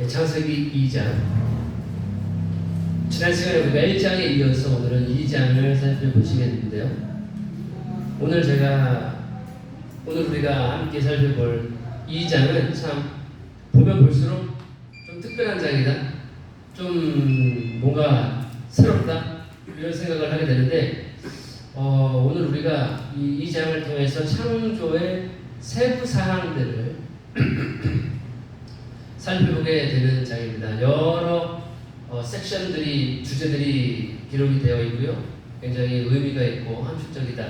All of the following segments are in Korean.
창세기 2장. 지난 시간에 우리가 1장에 이어서 오늘은 2장을 살펴보시겠는데요. 오늘 우리가 함께 살펴볼 2장은 참 보면 볼수록 좀 특별한 장이다. 좀 뭔가 새롭다. 이런 생각을 하게 되는데 오늘 우리가 이 2장을 통해서 창조의 세부 사항들을 살펴보게 되는 장입니다. 여러 섹션들이, 주제들이 기록이 되어 있고요. 굉장히 의미가 있고 함축적이다.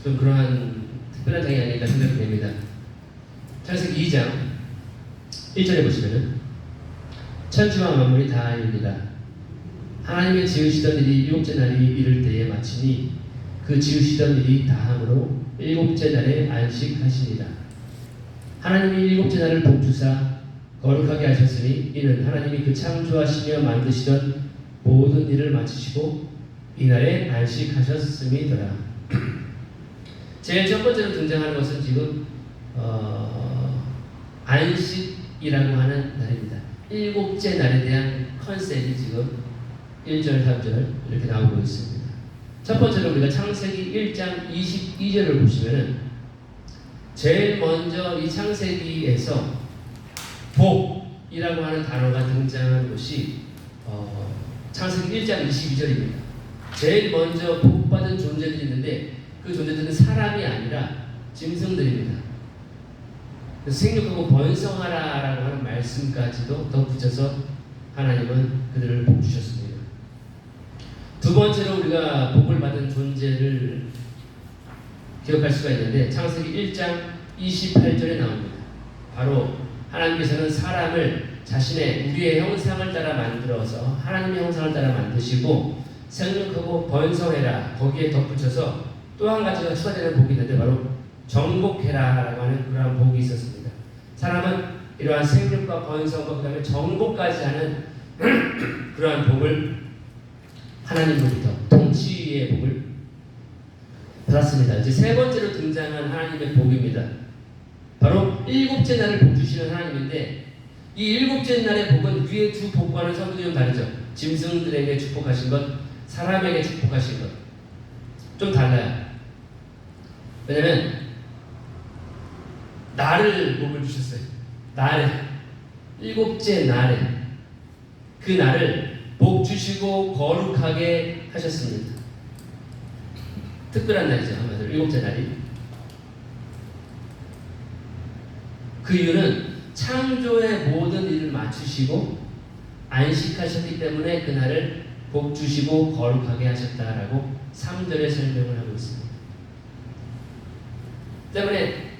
좀 그러한 특별한 장이 아닐까 생각이 됩니다. 창세기 2장 1절에 보시면은 천지와 만물이 다 이룹니다. 하나님의 지으시던 일이 일곱째 날이 이를 때에 마치니 그 지으시던 일이 다함으로 일곱째 날에 안식하시니라. 하나님이 일곱째 날을 복주사 거룩하게 하셨으니 이는 하나님이 그 창조하시며 만드시던 모든 일을 마치시고 이날에 안식하셨음이더라. 제일 첫 번째로 등장하는 것은 지금 안식이라고 하는 날입니다. 일곱째 날에 대한 컨셉이 지금 1절, 3절 이렇게 나오고 있습니다. 첫 번째로 우리가 창세기 1장 22절을 보시면은 제일 먼저 이 창세기에서 복이라고 하는 단어가 등장한 것이 창세기 1장 22절입니다. 제일 먼저 복받은 존재들이 있는데 그 존재들은 사람이 아니라 짐승들입니다. 생육하고 번성하라라고 하는 말씀까지도 덧붙여서 하나님은 그들을 복 주셨습니다. 두 번째로 우리가 복을 받은 존재를 기억할 수가 있는데 창세기 1장 28절에 나옵니다. 바로 하나님께서는 사람을 우리의 형상을 따라 만들어서 하나님의 형상을 따라 만드시고 생육하고 번성해라 거기에 덧붙여서 또 한 가지가 추가되는 복이 있는데 바로 정복해라라고 하는 그러한 복이 있었습니다. 사람은 이러한 생육과 번성과 그 다음에 정복까지 하는 그러한 복을 하나님으로부터 통치의 복을 받았습니다. 이제 세 번째로 등장한 하나님의 복입니다. 바로 일곱째 날을 복 주시는 하나님인데 이 일곱째 날의 복은 위의 두 복과는 성격이 좀 다르죠. 짐승들에게 축복하신 것, 사람에게 축복하신 것 좀 달라요. 왜냐면 날을 복을 주셨어요. 일곱째 날에 그 날을 복 주시고 거룩하게 하셨습니다. 특별한 날이죠. 한마디로 일곱째 날이. 그 이유는 창조의 모든 일을 마치시고 안식하셨기 때문에 그날을 복 주시고 거룩하게 하셨다라고 3절에 설명을 하고 있습니다. 때문에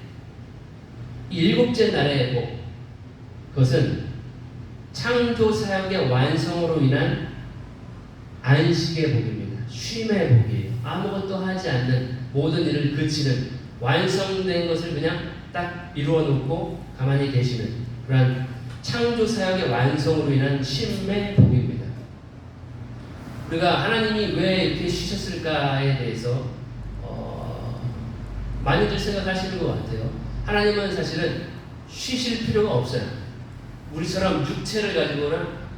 이 일곱째 날의 복, 그것은 창조 사역의 완성으로 인한 안식의 복입니다. 쉼의 복이에요. 아무것도 하지 않는 모든 일을 그치는 완성된 것을 그냥 딱 이루어 놓고 가만히 계시는 그러한 창조 사역의 완성으로 인한 쉼의 복입니다. 우리가 하나님이 왜 이렇게 쉬셨을까에 대해서 많이들 생각하시는 것 같아요. 하나님은 사실은 쉬실 필요가 없어요. 우리처럼 육체를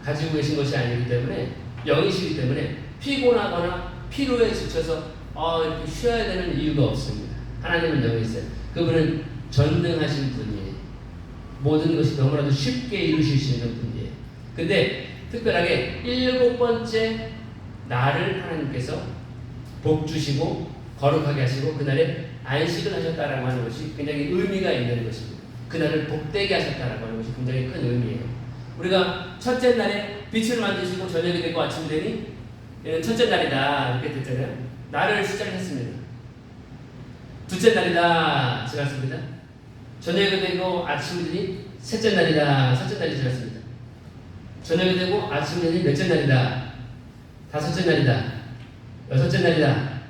가지고 계신 것이 아니기 때문에 영이시기 때문에 피곤하거나 피로에 지쳐서 이렇게 쉬어야 되는 이유가 없습니다. 하나님은 영이세요. 그분은 전능하신 분이에요. 모든 것이 너무나도 쉽게 이루실 수 있는 분이에요. 근데 특별하게 일곱 번째 날을 하나님께서 복 주시고 거룩하게 하시고 그날에 안식을 하셨다라고 하는 것이 굉장히 의미가 있는 것입니다. 그날을 복되게 하셨다라고 하는 것이 굉장히 큰 의미예요. 우리가 첫째 날에 빛을 만드시고 저녁이 되고 아침이 되니 얘는 첫째 날이다 이렇게 됐잖아요. 날을 시작했습니다. 둘째 날이다 지났습니다. 저녁이 되고 아침이 되니 셋째 날이다. 셋째 날이 지났습니다. 저녁이 되고 아침이 되니 넷째 날이다. 다섯째 날이다. 여섯째 날이다.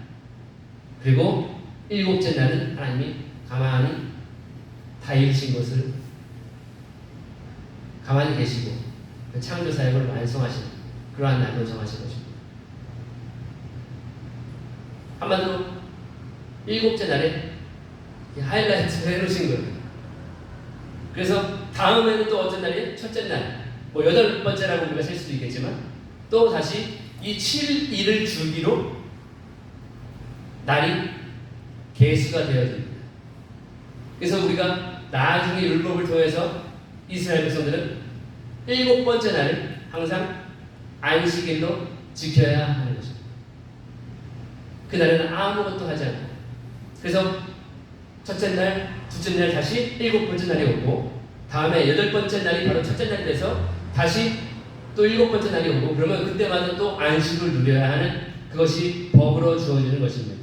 그리고 일곱째 날은 하나님이 가만히 다 이루신 것을 가만히 계시고 그 창조 사역을 완성하시는 그러한 날로 정하신 것입니다. 한마디로 일곱째 날에 하이라이트를 해놓으신 거예요. 그래서 다음에는 또 어떤 날이에요? 첫째 날. 뭐 8번째라고 우리가 셀 수도 있겠지만 또 다시 이 7일을 주기로 날이 계수가 되어집니다. 그래서 우리가 나중에 율법을 통해서 이스라엘 백성들은 7번째 날을 항상 안식일로 지켜야 하는 것입니다. 그날에는 아무것도 하지 않고, 그래서 첫째 날, 둘째 날 다시 7번째 날이 오고, 다음에 8번째 날이 바로 첫째 날이 돼서 다시 또 7번째 날이 오고, 그러면 그때마다 또 안식을 누려야 하는 그것이 법으로 주어지는 것입니다.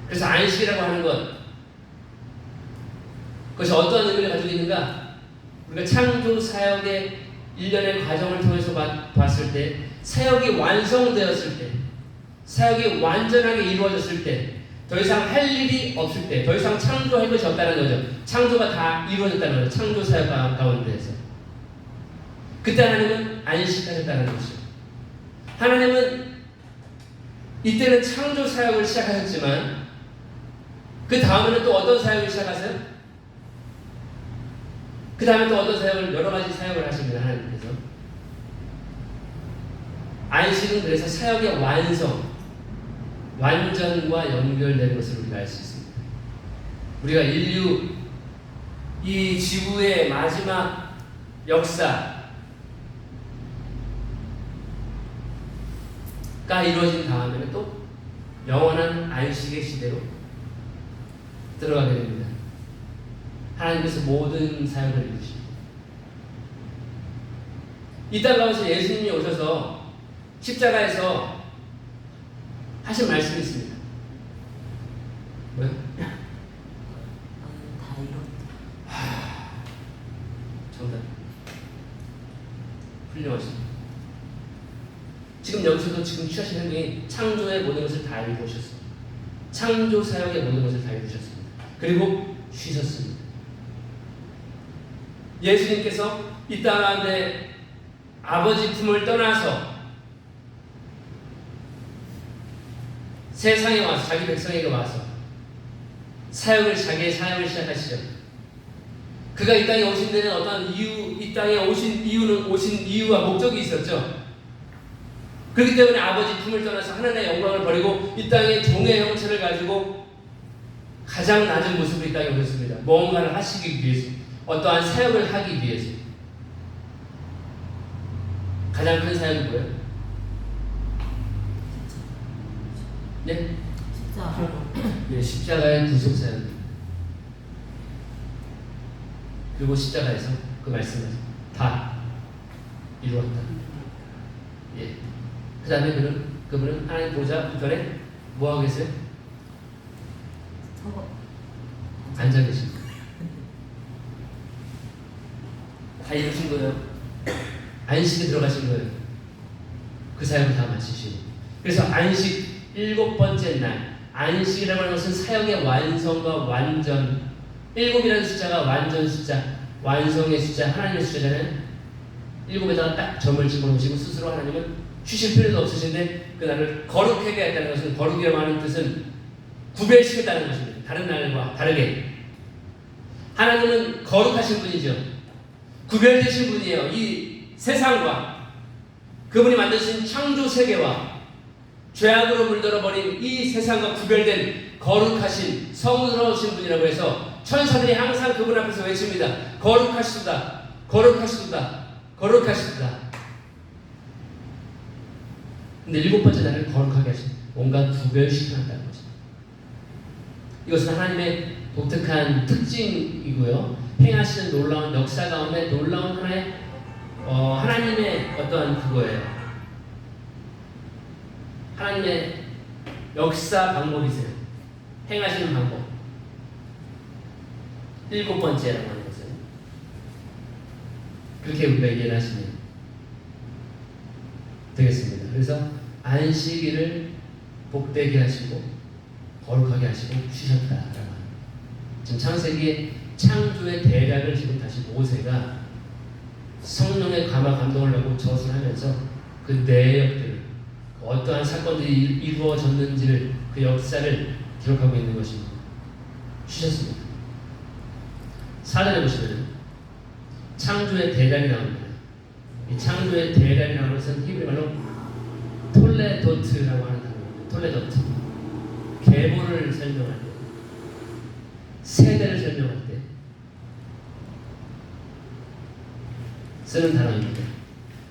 그래서 안식이라고 하는 것, 그것이 어떠한 의미를 가지고 있는가? 우리가 창조 사역의 일련의 과정을 통해서 봤을 때, 사역이 완성되었을 때, 사역이 완전하게 이루어졌을 때, 더 이상 할 일이 없을 때, 더 이상 창조할 것이 없다는 거죠. 창조가 다 이루어졌다는 거죠. 창조 사역 가운데에서. 그때 하나님은 안식하셨다는 것이죠. 하나님은 이때는 창조 사역을 시작하셨지만 그 다음에는 또 어떤 사역을 시작하세요? 그 다음에 또 어떤 사역을, 여러 가지 사역을 하십니다. 하나님께서. 안식은 그래서 사역의 완성, 완전과 연결되는 것을 우리가 알 수 있습니다. 우리가 인류, 이 지구의 마지막 역사가 이루어진 다음에는 또 영원한 안식의 시대로 들어가게 됩니다. 하나님께서 모든 사역을 이루십니다. 이 땅 가운데 예수님이 오셔서 십자가에서 하신 말씀이 있습니다. 뭐요? 다 이뤘다. 정답. 훌륭하십니다. 지금 여기서도 지금 취하신 행동이 창조의 모든 것을 다 이루셨습니다. 창조 사역의 모든 것을 다 이루셨습니다. 그리고 쉬셨습니다. 예수님께서 이 땅 가운데 아버지 품을 떠나서 세상에 와서, 자기 백성에게 와서 자기의 사역을 시작하시죠. 그가 이 땅에 오신 데는 어떤 이유, 이 땅에 오신 이유와 목적이 있었죠. 그렇기 때문에 아버지 품을 떠나서 하나님의 영광을 버리고 이 땅에 종의 형체를 가지고 가장 낮은 모습으로 이 땅에 오셨습니다. 뭔가를 하시기 위해서, 어떠한 사역을 하기 위해서. 가장 큰 사역이 뭐예요? 네? 십자가. 네, 십자가의 구속 사역입니다. 그리고 십자가에서 그 말씀을 다 이루었다. 예. 그 다음에 그분은 하나님 보좌 우편에 뭐 하고 계세요? 앉아 계십니다. 다 이루신 거예요. 안식에 들어가신 거예요. 그 사역을 다 마치시고. 그래서 안식 7번째 날, 안식이라고 하는 것은 사역의 완성과 완전, 7이라는 숫자가 완전 숫자, 완성의 숫자, 하나님의 숫자잖아요. 7에다가 딱 점을 집어넣으시고 스스로 하나님은 쉬실 필요도 없으신데 그날을 거룩하게 했다는 것은, 거룩이라고 하는 뜻은 구별시켰다는 것입니다. 다른 날과 다르게. 하나님은 거룩하신 분이죠. 구별되신 분이에요. 이 세상과 그분이 만드신 창조 세계와 죄악으로 물들어버린 이 세상과 구별된 거룩하신 성스러우신 분이라고 해서 천사들이 항상 그분 앞에서 외칩니다. 거룩하시다, 거룩하시다, 거룩하시다. 근데 7번째 날을 거룩하게 하신, 뭔가 구별시켜놨다는 거죠. 이것은 하나님의 독특한 특징이고요. 행하시는 놀라운 역사 가운데 놀라운 하나의 하나님의 어떠한 그거예요. 하나님의 역사 방법이세요. 행하시는 방법. 7번째라고 하는 것은 그렇게 우리가 이해를 하시면 되겠습니다. 그래서 안식일을 복되게 하시고 거룩하게 하시고 쉬셨다라고 합니다. 지금 창세기의 창조의 대략을 지금 다시 모세가 성령의 감화 감동을 받고 저술하면서 그 내역들을, 어떠한 사건들이 이루어졌는지를, 그 역사를 기록하고 있는 것입니다. 쉬셨습니다. 4절에 보시면 창조의 대단이 나옵니다. 이 창조의 대단이 나오는 것은 히브리 말로 톨레도트라고 하는 단어입니다. 톨레도트. 계보를 설명할 때, 세대를 설명할 때 쓰는 단어입니다.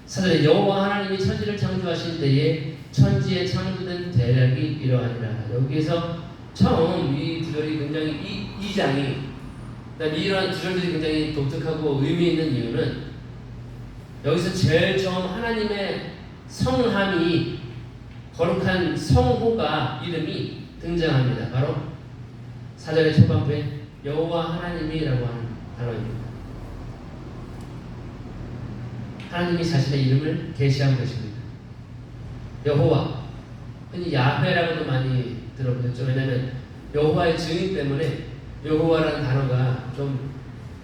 4절에 여호와 하나님이 천지를 창조하신 때에 천지에 창조된 대략이 이러하니라. 여기에서 처음 이 구절이 굉장히 이 장이 이러한 구절들이 굉장히 독특하고 의미 있는 이유는 여기서 제일 처음 하나님의 성함이 거룩한 성호가 이름이 등장합니다. 바로 4절의 초반부에 여호와 하나님이라고 하는 단어입니다. 하나님이 자신의 이름을 계시하고 계십니다. 여호와, 흔히 야훼라고도 많이 들어보셨죠. 왜냐하면 여호와의 증인 때문에 여호와라는 단어가 좀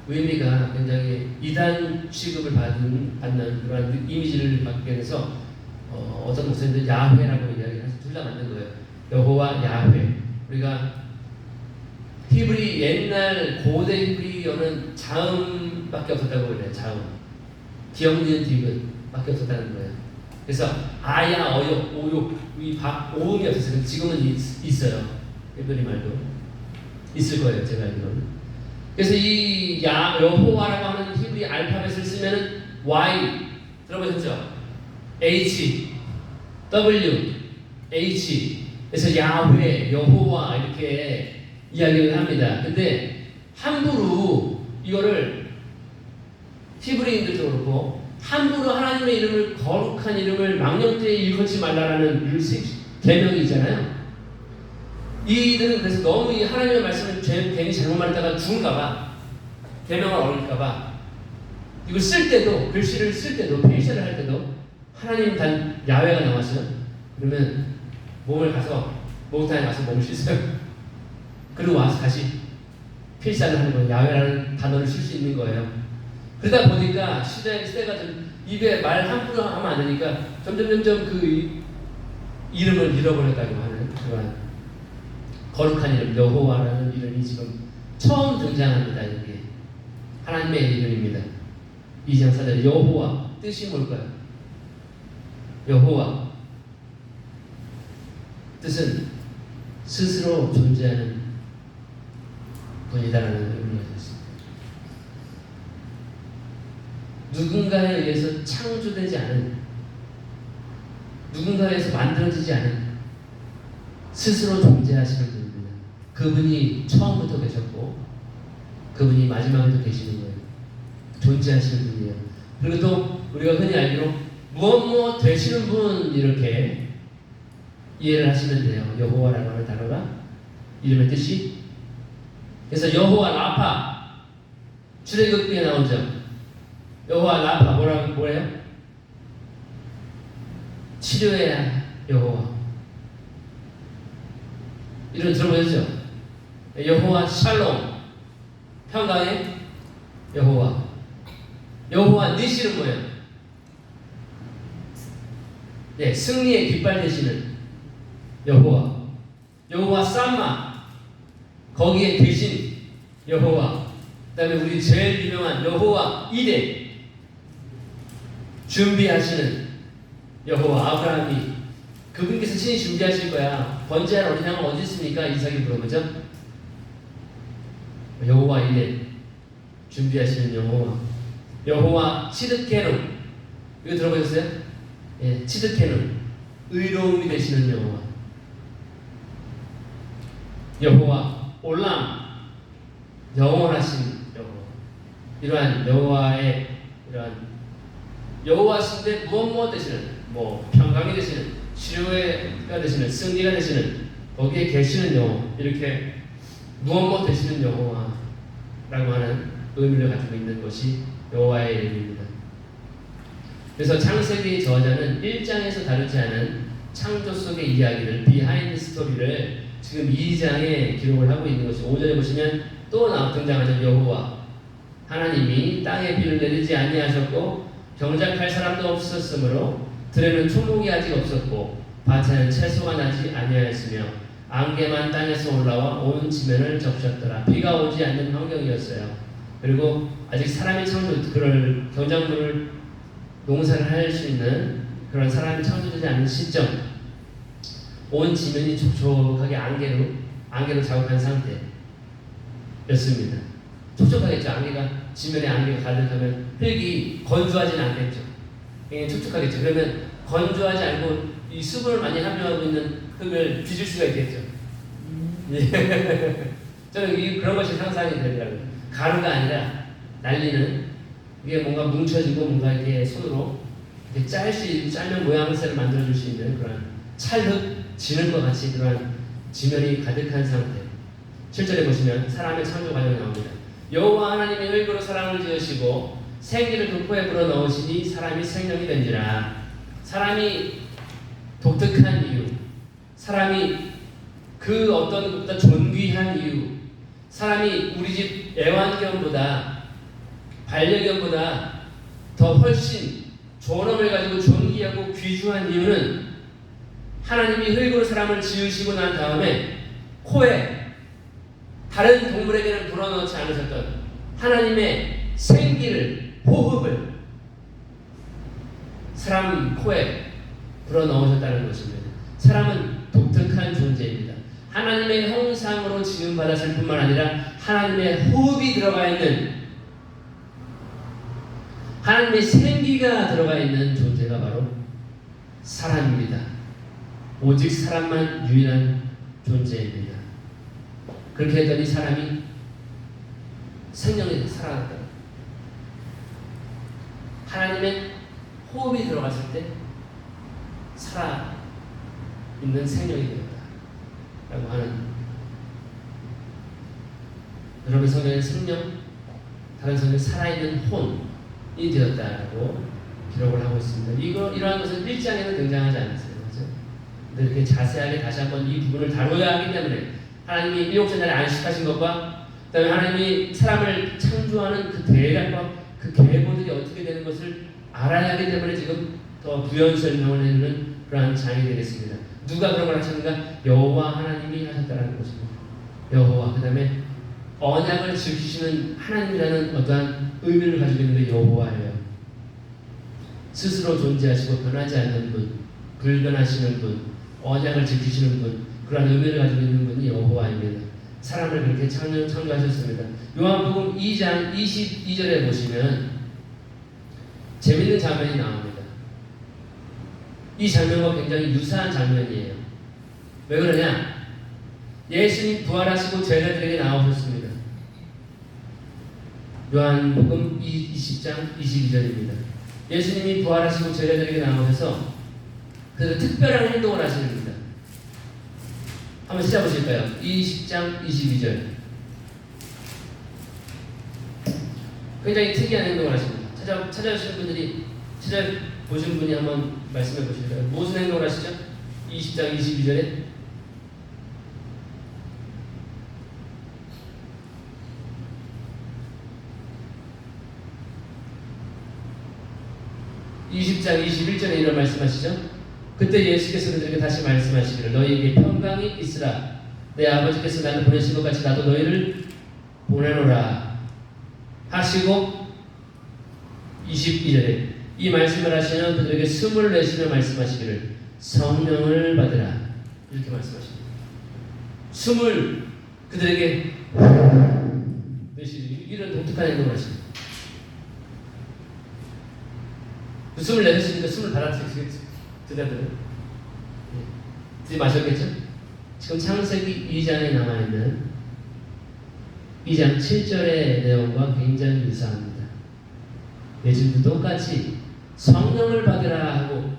의미가 굉장히 이단 취급을 받는 그런 이미지를 받게 돼서 어떤 목사님들 야훼라고 이야기를 해서 둘 다 맞는 거예요. 여호와, 야훼. 우리가 히브리 옛날 고대 히브리어는 자음밖에 없었다고 그래요. 자음. 기억, 니은, 디귿밖에 없었다는 거예요. 그래서 아야, 어요, 오요, 오음이 없었어요. 지금은 있어요. 히브리 말도 있을 거예요. 제가 알기로는. 그래서 이 여호와라고 하는 히브리 알파벳을 쓰면은 Y 들어보셨죠? H, W, H. 그래서 야훼, 여호와 이렇게 이야기를 합니다. 근데 함부로 이거를 히브리인들도 그렇고 함부로 하나님의 이름을 거룩한 이름을 망령되이 일컫지 말라라는 계명이 있잖아요. 이들은 그래서 너무 이 하나님의 말씀을 괜히 잘못 말했다가 죽을까봐 계명을 어길까봐 이걸 쓸 때도 글씨를 쓸 때도 필사를 할 때도 하나님 단 야훼가 나왔어요. 그러면 목욕탕에 가서 몸을 씻어요. 그리고 와서 다시 필사를 하는 거예요. 야훼라는 단어를 쓸 수 있는 거예요. 그러다 보니까 시대가 좀 입에 말 함부로 하면 안 되니까 점점 그 이름을 잃어버렸다고 하는 그런 거룩한 이름 여호와라는 이름이 지금 처음 등장합니다. 이게 하나님의 이름입니다. 2장 4절에 여호와 뜻이 뭘까요? 여호와 뜻은 스스로 존재하는 분이다라는 의미가 있습니다. 누군가에 의해서 창조되지 않은, 누군가에 의해서 만들어지지 않은 스스로 존재하시는 분입니다. 그분이 처음부터 계셨고 그분이 마지막에도 계시는 거예요. 존재하시는 분이에요. 그리고 또 우리가 흔히 알기로 무엇 되시는 분 이렇게 이해를 하시면 돼요. 여호와라고 하는 단어가 이름의 뜻이. 그래서 여호와 라파 출애굽기에 나오죠. 여호와 라파 뭐예요? 치료의 여호와. 이름 들어보셨죠? 여호와 샬롬 평강의 여호와. 여호와 니시는 뭐예요? 네, 승리의 깃발 되시는 여호와. 여호와 쌈마 거기에 계신 여호와. 그 다음에 우리 제일 유명한 여호와 이레 준비하시는 여호와. 아브라함이 그분께서 친히 준비하실 거야. 번제할 어린 양은 어디 있습니까? 이삭이 물어보죠. 여호와 이레 준비하시는 여호와. 여호와 치드케눔 이거 들어보셨어요? 예, 치드케눔 의로움이 되시는 여호와. 여호와 올람 영원하신 여호와. 이러한 여호와의 이러한 여호와신데 무엇 되시는 평강이 되시는 치료가 되시는 승리가 되시는 거기에 계시는 여호와. 이렇게 무엇 되시는 여호와라고 하는 의미를 가지고 있는 것이 여호와의 이름입니다. 그래서 창세기 저자는 1장에서 다루지 않은 창조 속의 이야기를 비하인드 스토리를 지금 2장에 기록을 하고 있는 것이 5절에 보시면 또 등장하죠. 여호와 하나님이 땅에 비를 내리지 아니하셨고 경작할 사람도 없었으므로 들에는 초목이 아직 없었고 밭에는 채소가 나지 아니하였으며 안개만 땅에서 올라와 온 지면을 적셨더라. 비가 오지 않는 환경이었어요. 그리고 아직 사람이 창조, 그럴 경작물을 농사를 할 수 있는 그런 사람이 창조되지 않은 시점, 온 지면이 촉촉하게 안개로 자국한 상태였습니다. 촉촉하겠죠. 지면에 안개가 가득하면 흙이 건조하지는 않겠죠. 촉촉하겠죠. 그러면 건조하지 않고 이 수분을 많이 함유하고 있는 흙을 빚을 수가 있겠죠. 저는 그런 것이 상상이 되더라고요. 가루가 아니라 날리는, 이게 뭔가 뭉쳐지고 뭔가 이렇게 손으로 이렇게 짤면 모양새를 만들어줄 수 있는 그런 찰흙, 진흙과 같이 그런 지면이 가득한 상태. 7절에 보시면 사람의 창조 과정이 나옵니다. 여호와 하나님이 흙으로 사람을 지으시고 생기를 그 코에 불어 넣으시니 사람이 생명이 된지라. 사람이 독특한 이유, 사람이 그 어떤 것보다 존귀한 이유, 사람이 우리 집 애완견보다 반려견보다 더 훨씬 존엄을 가지고 존귀하고 귀중한 이유는 하나님이 흙으로 사람을 지으시고 난 다음에 코에 다른 동물에게는 불어넣지 않으셨던 하나님의 생기를, 호흡을 사람 코에 불어넣으셨다는 것입니다. 사람은 독특한 존재입니다. 하나님의 형상으로 지음받았을 뿐만 아니라 하나님의 호흡이 들어가 있는, 하나님의 생기가 들어가 있는 존재가 바로 사람입니다. 오직 사람만 유일한 존재입니다. 그렇게 했더니 사람이 생명이 살아났다. 하나님의 호흡이 들어갔을 때 살아있는 생명이 되었다 라고 하는, 여러분 성경에 생명, 다른 성경에 살아있는 혼이 되었다라고 기록을 하고 있습니다. 이러한 것은 1장에는 등장하지 않았어요. 그렇죠? 근데 이렇게 자세하게 다시 한번 이 부분을 다뤄야 하기 때문에 하나님이 일곱째 날에 안식하신 것과 그 다음에 하나님이 사람을 창조하는 그 대략과 그 계보들이 어떻게 되는 것을 알아야 하기 때문에 지금 더 부연 설명을 해주는 그러한 장이 되겠습니다. 누가 그런 걸 하셨는가? 여호와 하나님이 하셨다라는 것입니다. 여호와, 그 다음에 언약을 지키시는 하나님이라는 어떠한 의미를 가지고 있는 게 여호와예요. 스스로 존재하시고 변하지 않는 분, 불변하시는 분, 언약을 지키시는 분, 그런 의미를 가지고 있는 분이 여호와입니다. 사람을 그렇게 창조하셨습니다. 요한복음 2장 22절에 보시면 재밌는 장면이 나옵니다. 이 장면과 굉장히 유사한 장면이에요. 왜 그러냐? 예수님 부활하시고 제자들에게 나오셨습니다. 요한복음 20장 22절입니다. 예수님이 부활하시고 제자들에게 나오셔서 그래서 특별한 행동을 하십니다. 한번 찾아보실까요? 20장 22절. 굉장히 특이한 행동을 하십니다. 찾아주신 분들이, 찾아보신 분이 한번 말씀해 보실까요? 무슨 행동을 하시죠? 20장 22절에 20장 21절에 이런 말씀하시죠? 그때 예수께서 그들에게 다시 말씀하시기를 너희에게 평강이 있으라. 내 아버지께서 나를 보내신 것 같이 나도 너희를 보내노라 하시고 22절에 이 말씀을 하시면 그들에게 숨을 내쉬며 말씀하시기를 성령을 받으라 이렇게 말씀하십니다. 숨을 그들에게 내쉬기, 이런 독특한 행동을 하십니다. 숨을 내쉬니까 숨을 받아들이겠죠. 제자들은 들이마셨겠죠? 지금 창세기 2장에 남아있는 2장 7절의 내용과 굉장히 유사합니다. 예수님도 똑같이 성령을 받으라 하고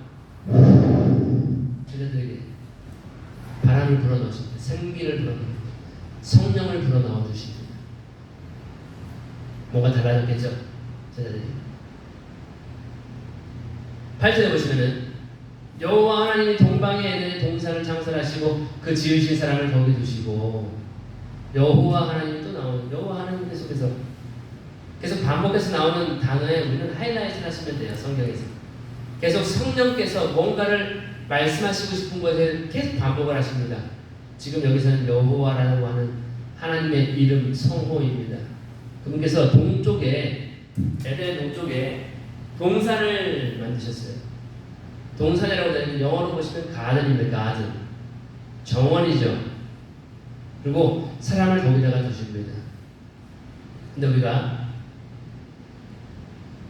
제자들에게 바람을 불어넣으십니다. 생기를 불어넣습니다. 성령을 불어넣어 주십니다. 뭐가 달라졌겠죠? 제자들이 8절에 보시면은 여호와 하나님이 동방의 에덴에 동산을 창설하시고 그 지으신 사람을 거기 두시고, 여호와 하나님이 또 나오는, 여호와 하나님 계속해서 계속 반복해서 나오는 단어에 우리는 하이라이트를 하시면 돼요. 성경에서 계속 성령께서 뭔가를 말씀하시고 싶은 것에 계속 반복을 하십니다. 지금 여기서는 여호와라고 하는 하나님의 이름 성호입니다. 그분께서 동쪽에 에덴 동쪽에 동산을 만드셨어요. 동산이라고 되면 영어로 보시면 가든입니다. 가든. 정원이죠. 그리고 사람을 거기다가 두십니다. 근데 우리가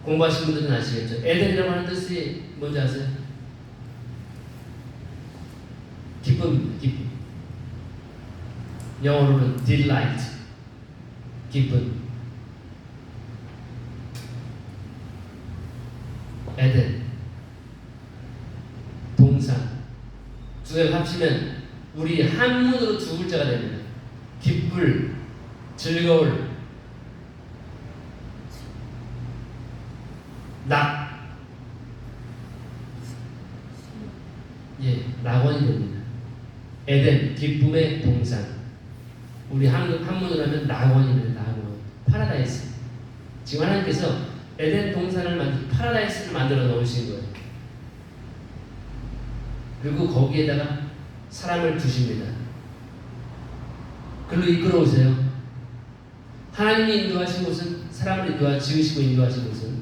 공부하신 분들은 아시겠죠? 에덴이라고 하는 뜻이 뭔지 아세요? 기쁨입니다. 기쁨. 영어로는 delight. 기쁨. 에덴. 동산. 두 개를 합치면 우리 한문으로 두 글자가 됩니다. 기쁠, 즐거울, 낙원이 됩니다. 에덴, 기쁨의 동산. 우리 한문으로 하면 낙원입니다. 낙원. 파라다이스. 지금 하나님께서 에덴 동산을 파라다이스를 만들어 놓으신 거예요. 그리고 거기에다가 사람을 두십니다. 글로 이끌어오세요. 하나님이 인도하신 곳은, 사람을 지으시고 인도하신 곳은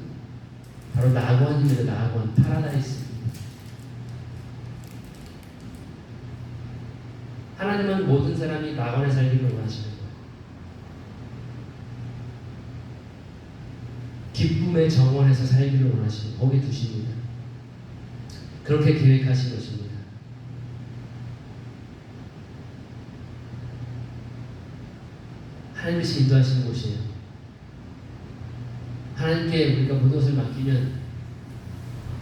바로 낙원입니다. 낙원, 파라다이스입니다. 하나님은 모든 사람이 낙원에 살기를 원하시는 거예요. 기쁨의 정원에서 살기를 원하시는 거예요. 거기 두십니다. 그렇게 계획하신 것입니다. 하나님께서 인도하시는 곳이에요. 하나님께 우리가 모든 것을 맡기면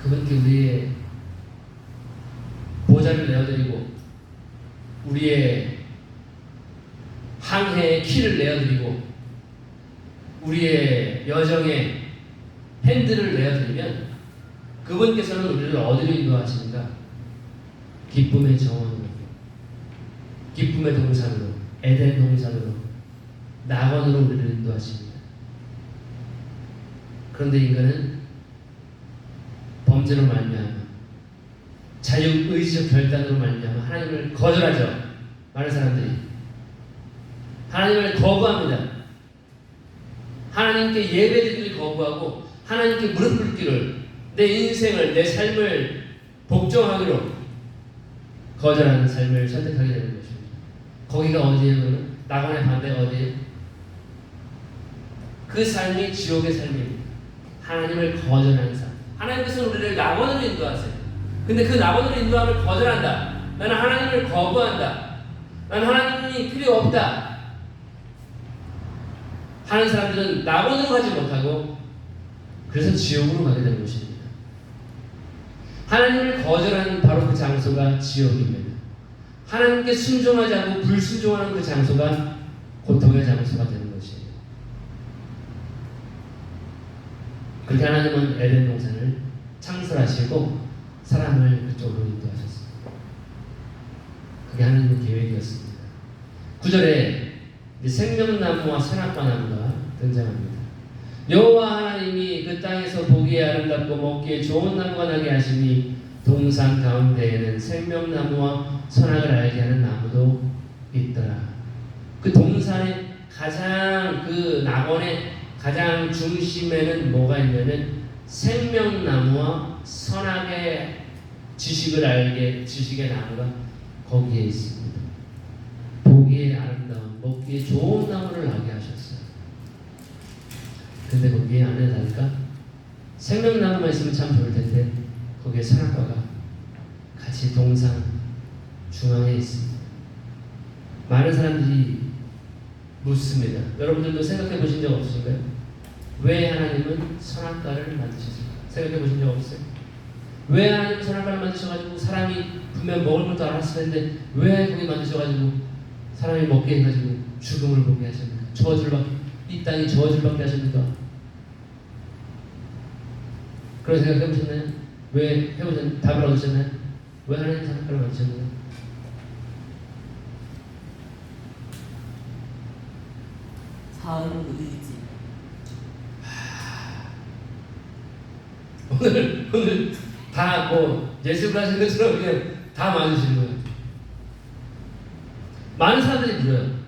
그분께 우리의 보좌를 내어드리고 우리의 항해의 키를 내어드리고 우리의 여정의 핸들을 내어드리면 그분께서는 우리를 어디로 인도하시는가? 기쁨의 정원으로, 기쁨의 동산으로, 에덴 동산으로, 낙원으로 우리를 인도하십니다. 그런데 인간은 범죄로 말미암아 자유의지적 결단으로 말미암아 하나님을 거절하죠. 많은 사람들이 하나님을 거부합니다. 하나님께 예배드리기를 거부하고 하나님께 무릎 꿇기를, 내 인생을, 내 삶을 복종하기로 거절하는 삶을 선택하게 되는 것입니다. 거기가 어디예요? 낙원의 반대가 어디예요? 그 삶이 지옥의 삶입니다. 하나님을 거절하는 삶. 하나님께서는 우리를 낙원으로 인도하세요. 근데 그 낙원으로 인도함을 거절한다. 나는 하나님을 거부한다. 나는 하나님이 필요 없다 하는 사람들은 낙원으로 가지 못하고 그래서 지옥으로 가게 되는 것입니다. 하나님을 거절하는 바로 그 장소가 지옥입니다. 하나님께 순종하지 않고 불순종하는 그 장소가 고통의 장소가 되는 것이에요. 그렇게 하나님은 에덴 동산을 창설하시고 사람을 그쪽으로 인도하셨습니다. 그게 하나님의 계획이었습니다. 9절에 생명나무와 선악과 나무가 등장합니다. 여호와 하나님이 그 땅에서 보기에 아름답고 먹기에 좋은 나무가 나게 하시니 동산 가운데에는 생명나무와 선악을 알게 하는 나무도 있더라. 그 동산의 가장, 그 낙원의 가장 중심에는 뭐가 있냐면 생명나무와 선악의 지식의 나무가 거기에 있습니다. 보기에 아름다운, 먹기에 좋은 나무를 나게 하셨어요. 근데 거기에 안에 다니까 생명나무만 있으면 참 좋을 텐데 거기에 선악과가 같이 동산 중앙에 있습니다. 많은 사람들이 묻습니다. 여러분들도 생각해 보신 적 없으신가요? 왜 하나님은 선악과를 만드셨을까? 생각해 보신 적 없어요? 왜 하나님은 선악과를 만드셔가지고 사람이 분명 먹을 것도 알았을 텐데 왜 거기 만드셔가지고 사람이 먹게 해가지고 죽음을 보게 하십니까? 이 땅이 저주를 받게 하십니까? 그런 생각 해보셨나요? 왜 해보셨나요? 답을 얻으셨나요? 왜 하나님 선악과를 만드셨나요? 자유의지. 오늘 다 뭐 예습을 하신 것처럼 그냥 다 맞으시는 거예요. 많은 사람들이 물어요.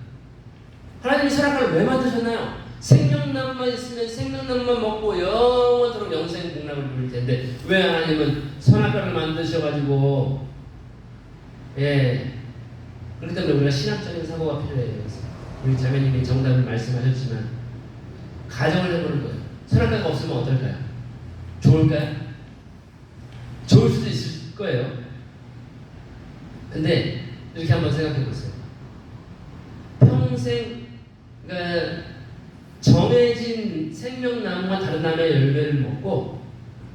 하나님이 선악과를 왜 만드셨나요? 생명나무만 있으면 생명나무만 먹고 영원토록 영생 복락을 누릴 텐데 왜 하나님은 선악과를 만드셔가지고 그렇기 때문에 우리가 신학적인 사고가 필요해요. 우리 자매님이 정답을 말씀하셨지만 가정을 해보는 거예요. 선악과가 없으면 어떨까요? 좋을까요? 좋을 수도 있을 거예요. 근데 이렇게 한번 생각해 보세요. 평생 그러니까 정해진 생명나무와 다른 나무의 열매를 먹고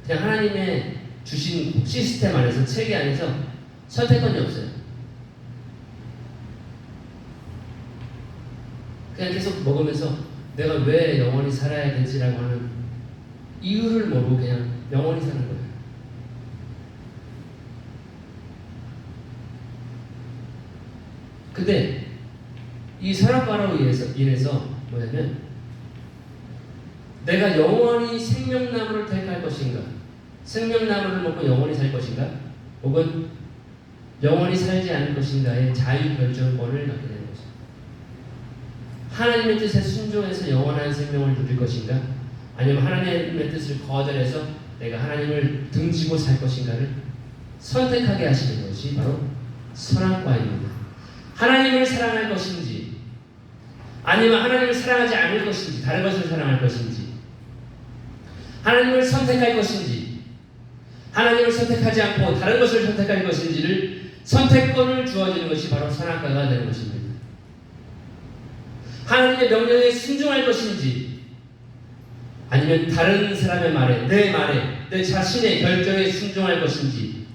그냥 하나님의 주신 시스템 안에서 체계 안에서 선택권이 없어요. 그냥 계속 먹으면서 내가 왜 영원히 살아야 되지라고 하는 이유를 모르고 그냥 영원히 사는 거예요. 근데 이 선악과로 인해서 뭐냐면 내가 영원히 생명나무를 택할 것인가, 생명나무를 먹고 영원히 살 것인가, 혹은 영원히 살지 않을 것인가의 자유결정권을 갖게 되는 것입니다. 하나님의 뜻에 순종해서 영원한 생명을 누릴 것인가, 아니면 하나님의 뜻을 거절해서 내가 하나님을 등지고 살 것인가를 선택하게 하시는 것이 바로 선악과입니다. 하나님을 사랑할 것인지 아니면 하나님을 사랑하지 않을 것인지 다른 것을 사랑할 것인지 하나님을 선택할 것인지 하나님을 선택하지 않고 다른 것을 선택할 것인지를 선택권을 주어지는 것이 바로 선악과가 되는 것입니다. 하나님의 명령에 순종할 것인지 아니면 다른 사람의 말에 내 자신의 결정에 순종할 것인지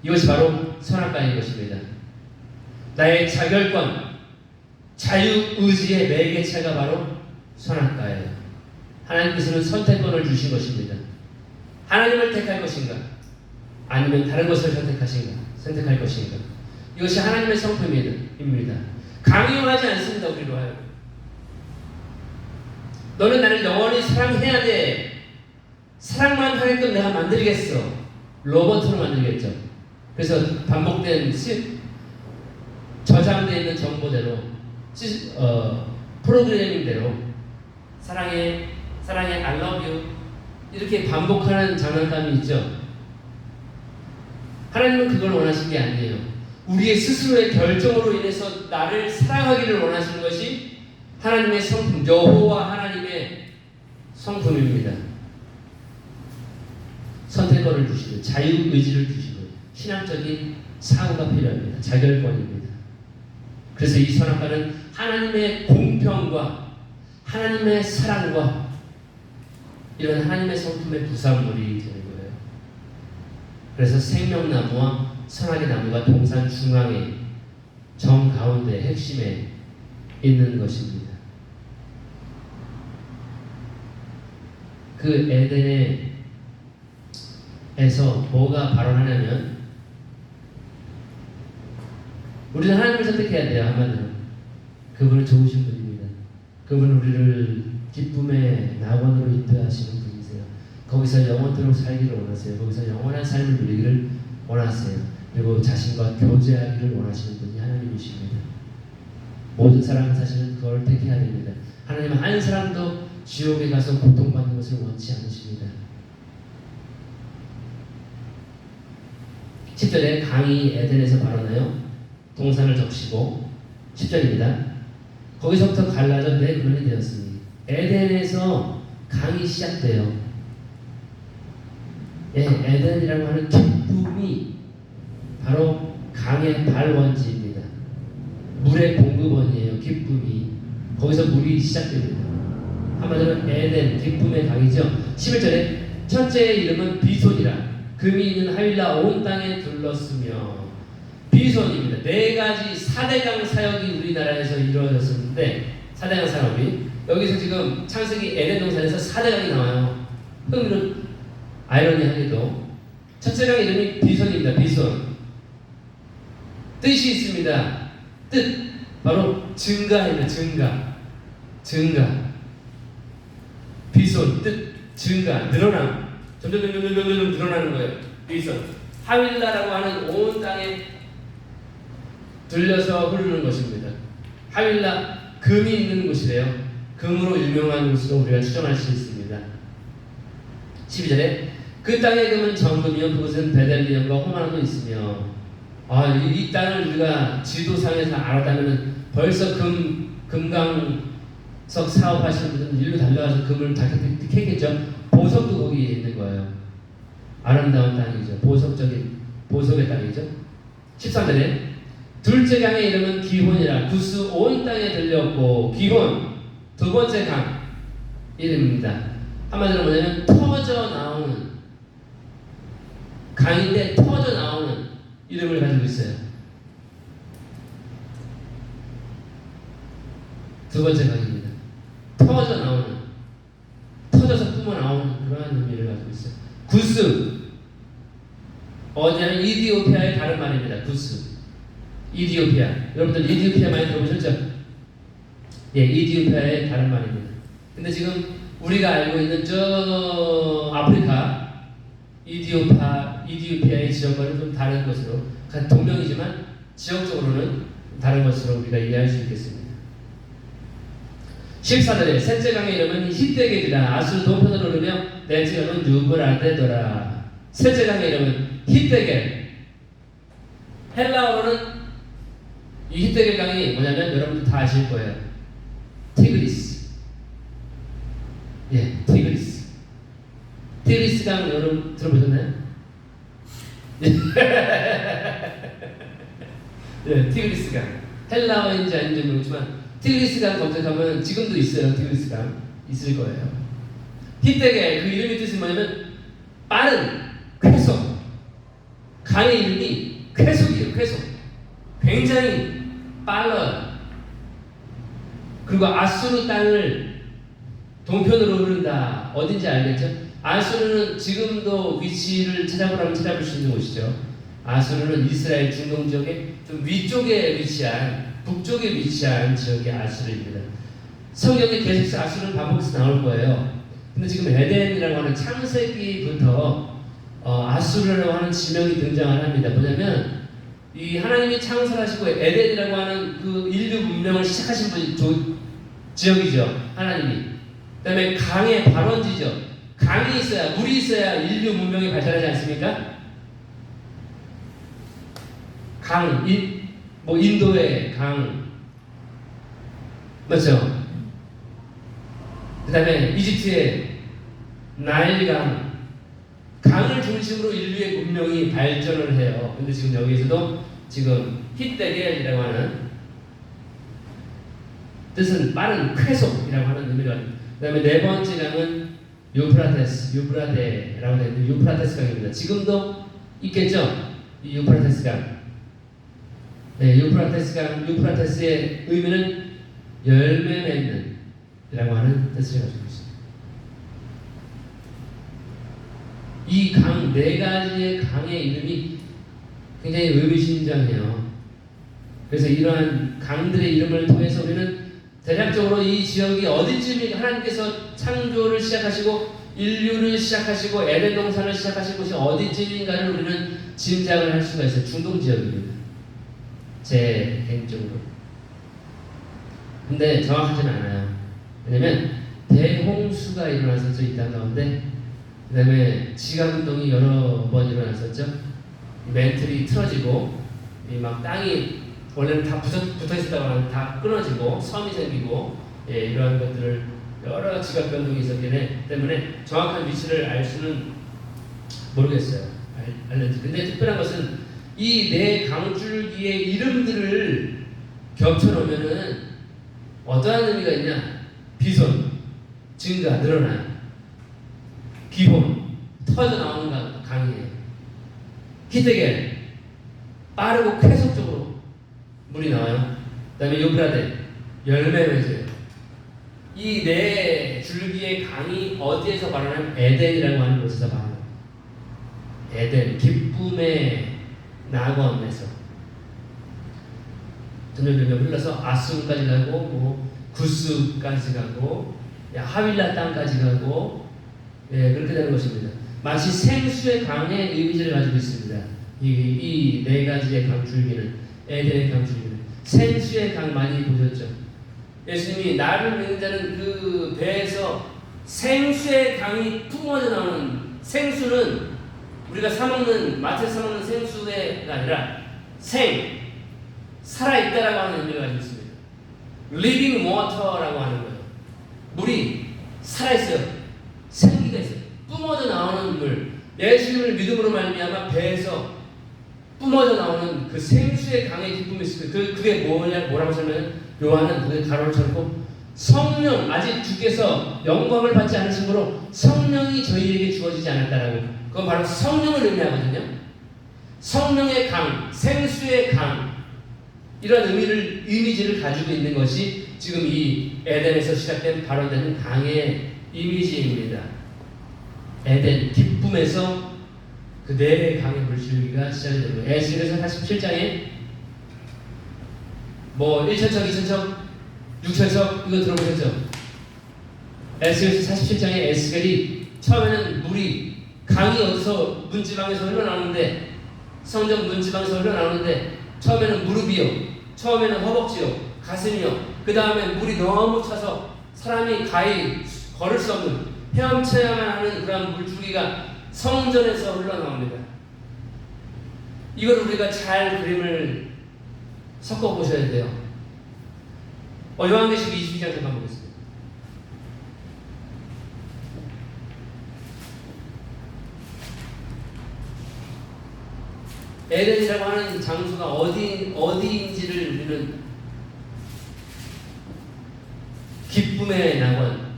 이것이 바로 선악과인 것입니다. 나의 자결권, 자유의지의 매개체가 바로 선악과예요. 하나님께서는 선택권을 주신 것입니다. 하나님을 택할 것인가 아니면 다른 것을 선택할 것인가 이것이 하나님의 성품입니다. 강요하지 않습니다. 우리로 하여금 너는 나를 영원히 사랑해야 돼. 사랑만 하게끔 내가 만들겠어. 로봇으로 만들겠죠. 그래서 반복된 저장되어 있는 정보대로 프로그래밍대로 사랑해 I love you 이렇게 반복하는 장난감이 있죠. 하나님은 그걸 원하신 게 아니에요. 우리의 스스로의 결정으로 인해서 나를 사랑하기를 원하시는 것이 하나님의 성품, 여호와 하나님의 성품입니다. 선택권을 주시고 자유의지를 주시고 신앙적인 사고가 필요합니다. 자결권입니다. 그래서 이 선악과는 하나님의 공평과 하나님의 사랑과 이런 하나님의 성품의 부산물이 되는 거예요. 그래서 생명나무와 선악의 나무가 동산 중앙에 정가운데 핵심에 있는 것입니다. 그 에덴에서 뭐가 발원하냐면 우리는 하나님을 선택해야 돼요. 한마디로 그분은 좋으신 분입니다. 그분은 우리를 기쁨의 낙원으로 인도하시는 분이세요. 거기서 영원토록 살기를 원하세요. 거기서 영원한 삶을 누리기를 원하세요. 그리고 자신과 교제하기를 원하시는 분이 하나님이십니다. 모든 사람은 사실은 그걸 택해야 됩니다. 하나님은 한 사람도 지옥에 가서 고통받는 것을 원치 않으십니다. 10절에 강이 에덴에서 발원하여 동산을 적시고 10절입니다. 거기서부터 갈라져 네 근원이 되었으니 에덴에서 강이 시작돼요. 에덴이라고 하는 기쁨이 바로 강의 발원지입니다. 물의 공급원이에요. 기쁨이 거기서 물이 시작됩니다. 한마디로 에덴 기쁨의 강이죠. 11절에 첫째의 이름은 비손이라 금이 있는 하윌라 온 땅에 둘렀으며 비손입니다. 네 가지 4대강 사역이 우리나라에서 이루어졌었는데 4대강 사역이 여기서 지금 창세기 에덴 동산에서 4대강이 나와요. 흥미로 아이러니하게도 첫째 강 이름이 비손입니다. 비손 뜻이 있습니다. 뜻 바로 증가입니다. 증가 비손 뜻 증가 늘어남 점점 늘어나는 거예요. 비손 하윌라라고 하는 온 땅에 들려서 흐르는 것입니다. 하윌라 금이 있는 곳이래요. 금으로 유명한 곳으로 우리가 추정할 수 있습니다. 12절에 그 땅의 금은 정금이요 그곳은 베델리엄과 호마노도 있으며 이 땅을 우리가 지도상에서 알았다면 벌써 금강석 사업하시는 분들은 일로 달려가서 금을 다 캐겠죠. 보석도 거기에 있는 거예요. 아름다운 땅이죠. 보석의 땅이죠. 13절에 둘째 강의 이름은 기혼이라 구스 온 땅에 들렸고 기혼 두 번째 강 이름입니다. 한마디로 뭐냐면 터져 나오는 강인데 터져 나오는 이름을 가지고 있어요. 두 번째 강입니다. 터져 나오는 터져서 뿜어 나오는 그러한 의미를 가지고 있어요. 구스 어디냐면 이디오피아의 다른 말입니다. 구스 이디오피아 여러분들 이디오피아 많이 들어보셨죠? 예, 이디오피아의 다른 말입니다. 근데 지금 우리가 알고 있는 저 아프리카 이디오피아의 지역과는 좀 다른 것으로 같은 동명이지만 지역적으로는 다른 것으로 우리가 이해할 수 있겠습니다. 14절에 셋째 강의 이름은 히데겔이라 아수르 동편으로 오르며 넷째 강은 유브라데더라. 셋째 강의 이름은 히데겔. 헬라어로는 이 히데겔 강이 뭐냐면 여러분들 다 아실 거예요. 티그리스. 예, 티그리스. 티그리스 강 여러분 들어보셨나요? 예, 티그리스 강. 헬라어인지 아닌지 모르지만 티그리스 강 검색하면 지금도 있어요. 티그리스 강 있을 거예요. 히데겔 그 이름의 뜻이 뭐냐면 빠른 쾌속. 강의 이름이 쾌속이에요. 쾌속. 굉장히 빨라요. 그리고 아수르 땅을 동편으로 흐른다. 어딘지 알겠죠? 아수르는 지금도 위치를 찾아보라면 찾아볼 수 있는 곳이죠. 아수르는 이스라엘 중동 지역의 좀 위쪽에 위치한 북쪽에 위치한 지역이 아수르입니다. 성경에 계속해서 아수르는 반복해서 나올 거예요. 근데 지금 에덴이라고 하는 창세기부터 아수르라고 하는 지명이 등장을 합니다. 뭐냐면 이 하나님이 창설하시고 에덴이라고 하는 그 인류 문명을 시작하신 분이 지역이죠. 하나님이. 그 다음에 강의 발원지죠. 강이 있어야 물이 있어야 인류 문명이 발달하지 않습니까? 강, 인도의 강 맞죠? 그 다음에 이집트의 나일강 강을 중심으로 인류의 문명이 발전을 해요. 근데 지금 여기에서도 지금 히데겔이라고 하는 뜻은 빠른 쾌속이라고 하는 의미가 그 다음에 네 번째 강은 유브라데라고 되어 있는 유프라테스 강입니다. 지금도 있겠죠? 이 유프라테스 강. 네, 유프라테스 강, 유프라테스의 의미는 열매 맺는 이라고 하는 뜻을 가지고 있습니다. 이 강, 네 가지의 강의 이름이 굉장히 의미심장해요. 그래서 이러한 강들의 이름을 통해서 우리는 대략적으로 이 지역이 어디쯤이 하나님께서 창조를 시작하시고 인류를 시작하시고 에덴 동산을 시작하신 곳이 어디쯤인가를 우리는 짐작을 할 수가 있어요. 중동 지역입니다. 제 개인적으로. 근데 정확하지는 않아요. 왜냐면 대홍수가 일어났었죠. 이 땅 가운데. 그 다음에 지각운동이 여러 번 일어났었죠. 멘틀이 틀어지고 막 땅이 원래는 다 붙어있었다고 하는데 다 끊어지고 섬이 생기고 이러한 것들을 여러 지각 변동이 있었기 때문에 정확한 위치를 알 수는 모르겠어요. 알는지. 근데 특별한 것은 이 네 강줄기의 이름들을 겹쳐놓으면은 어떠한 의미가 있냐? 비손, 증가, 늘어나, 기본, 터져 나오는 강이에요. 히데겔, 빠르고 쾌속적으로 물이 나와요. 그 다음에 유브라데, 열매 맺어요. 이 네 줄기의 강이 어디에서 발원하면 에덴이라고 하는 곳에서 발원해요. 에덴, 기쁨의 낙원에서 점점 흘러서 아수르까지 가고 구스까지 가고 하윌라 땅까지 가고 그렇게 되는 것입니다. 마치 생수의 강의 이미지를 가지고 있습니다. 이 네 가지의 강 줄기는 에덴의 강 줄기는 생수의 강 많이 보셨죠? 예수님이 나를 믿는 자는 그 배에서 생수의 강이 뿜어져 나오는, 생수는 우리가 사먹는, 마트에서 사먹는 생수가 아니라 살아있다라고 하는 의미가 가지고 있습니다. living water라고 하는 거예요. 물이 살아있어요. 생기가 있어요. 뿜어져 나오는 물. 예수님을 믿음으로 말미암아 배에서 뿜어져 나오는 그 생수의 강의 기쁨이 있을 거예요. 그게 뭐라고 설명해요? 요한은 그게 가로를 쳐놓고 성령, 아직 주께서 영광을 받지 않으심으로 성령이 저희에게 주어지지 않았다라고. 그건 바로 성령을 의미하거든요. 성령의 강, 생수의 강, 이런 이미지를 가지고 있는 것이 지금 이 에덴에서 시작된 발원되는 강의 이미지입니다. 에덴, 기쁨에서 그 네 강의 물줄기가 시작이 되는 거예요. 에스겔서 47장에 뭐 1천척, 2천척, 6천척 이거 들어보셨죠? 에스겔서 47장에 에스겔이 처음에는 물이 강이 어디서 문지방에서 흘러나오는데, 성전 문지방에서 흘러나오는데 처음에는 무릎이요, 처음에는 허벅지요, 가슴이요, 그 다음에 물이 너무 차서 사람이 가히 걸을 수 없는, 헤엄쳐야만 하는 그런 물줄기가 성전에서 흘러나옵니다. 이걸 우리가 잘 그림을 섞어 보셔야 돼요. 요한계시록 22장 잠깐 보겠습니다. 에덴이라고 하는 장소가 어디인지를 우리는 기쁨의 낙원,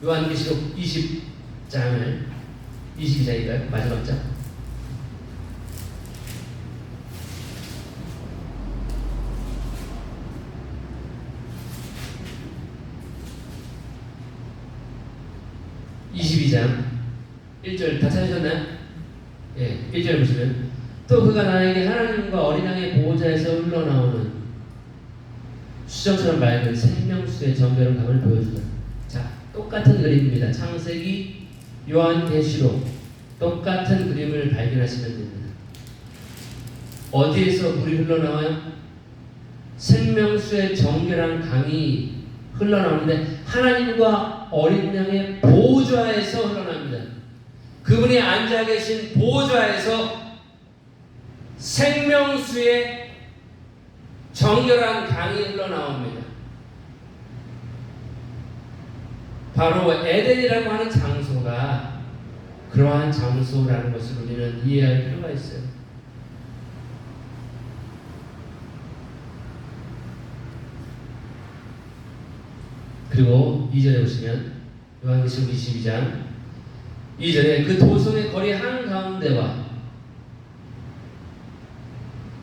요한계시록 22장인가요? 마지막 장. (22장) 1절 다 찾으셨나요? 예, 1절 보시면 또 그가 나에게 하나님과 어린 양의 보호자에서 흘러나오는 수정처럼 맑은 생명수의 정결한 강을 보여주다. 자, 똑같은 그림입니다. 창세기, 요한계시록 똑같은 그림을 발견하시면 됩니다. 어디에서 물이 흘러나와요? 생명수의 정결한 강이 흘러나오는데 하나님과 어린 양의 보호자에서 흘러납니다. 그분이 앉아 계신 보호자에서 생명수의 정결한 강이 흘러나옵니다. 바로 에덴이라고 하는 장소가 그러한 장소라는 것을 우리는 이해할 필요가 있어요. 그리고 2절에 보시면 요한계시록 22장 2절에 그 도성의 거리 한가운데와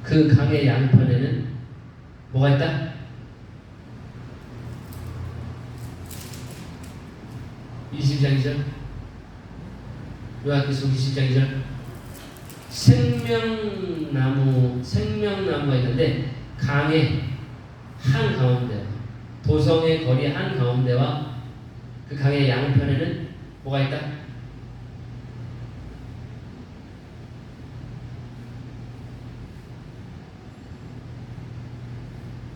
그 강의 양편에는 뭐가 있다? 22장 2절 요한계시록 22장 2절 생명나무가 있는데 강의 한가운데와 도성의 거리 한가운데와 그 강의 양편에는 뭐가 있다?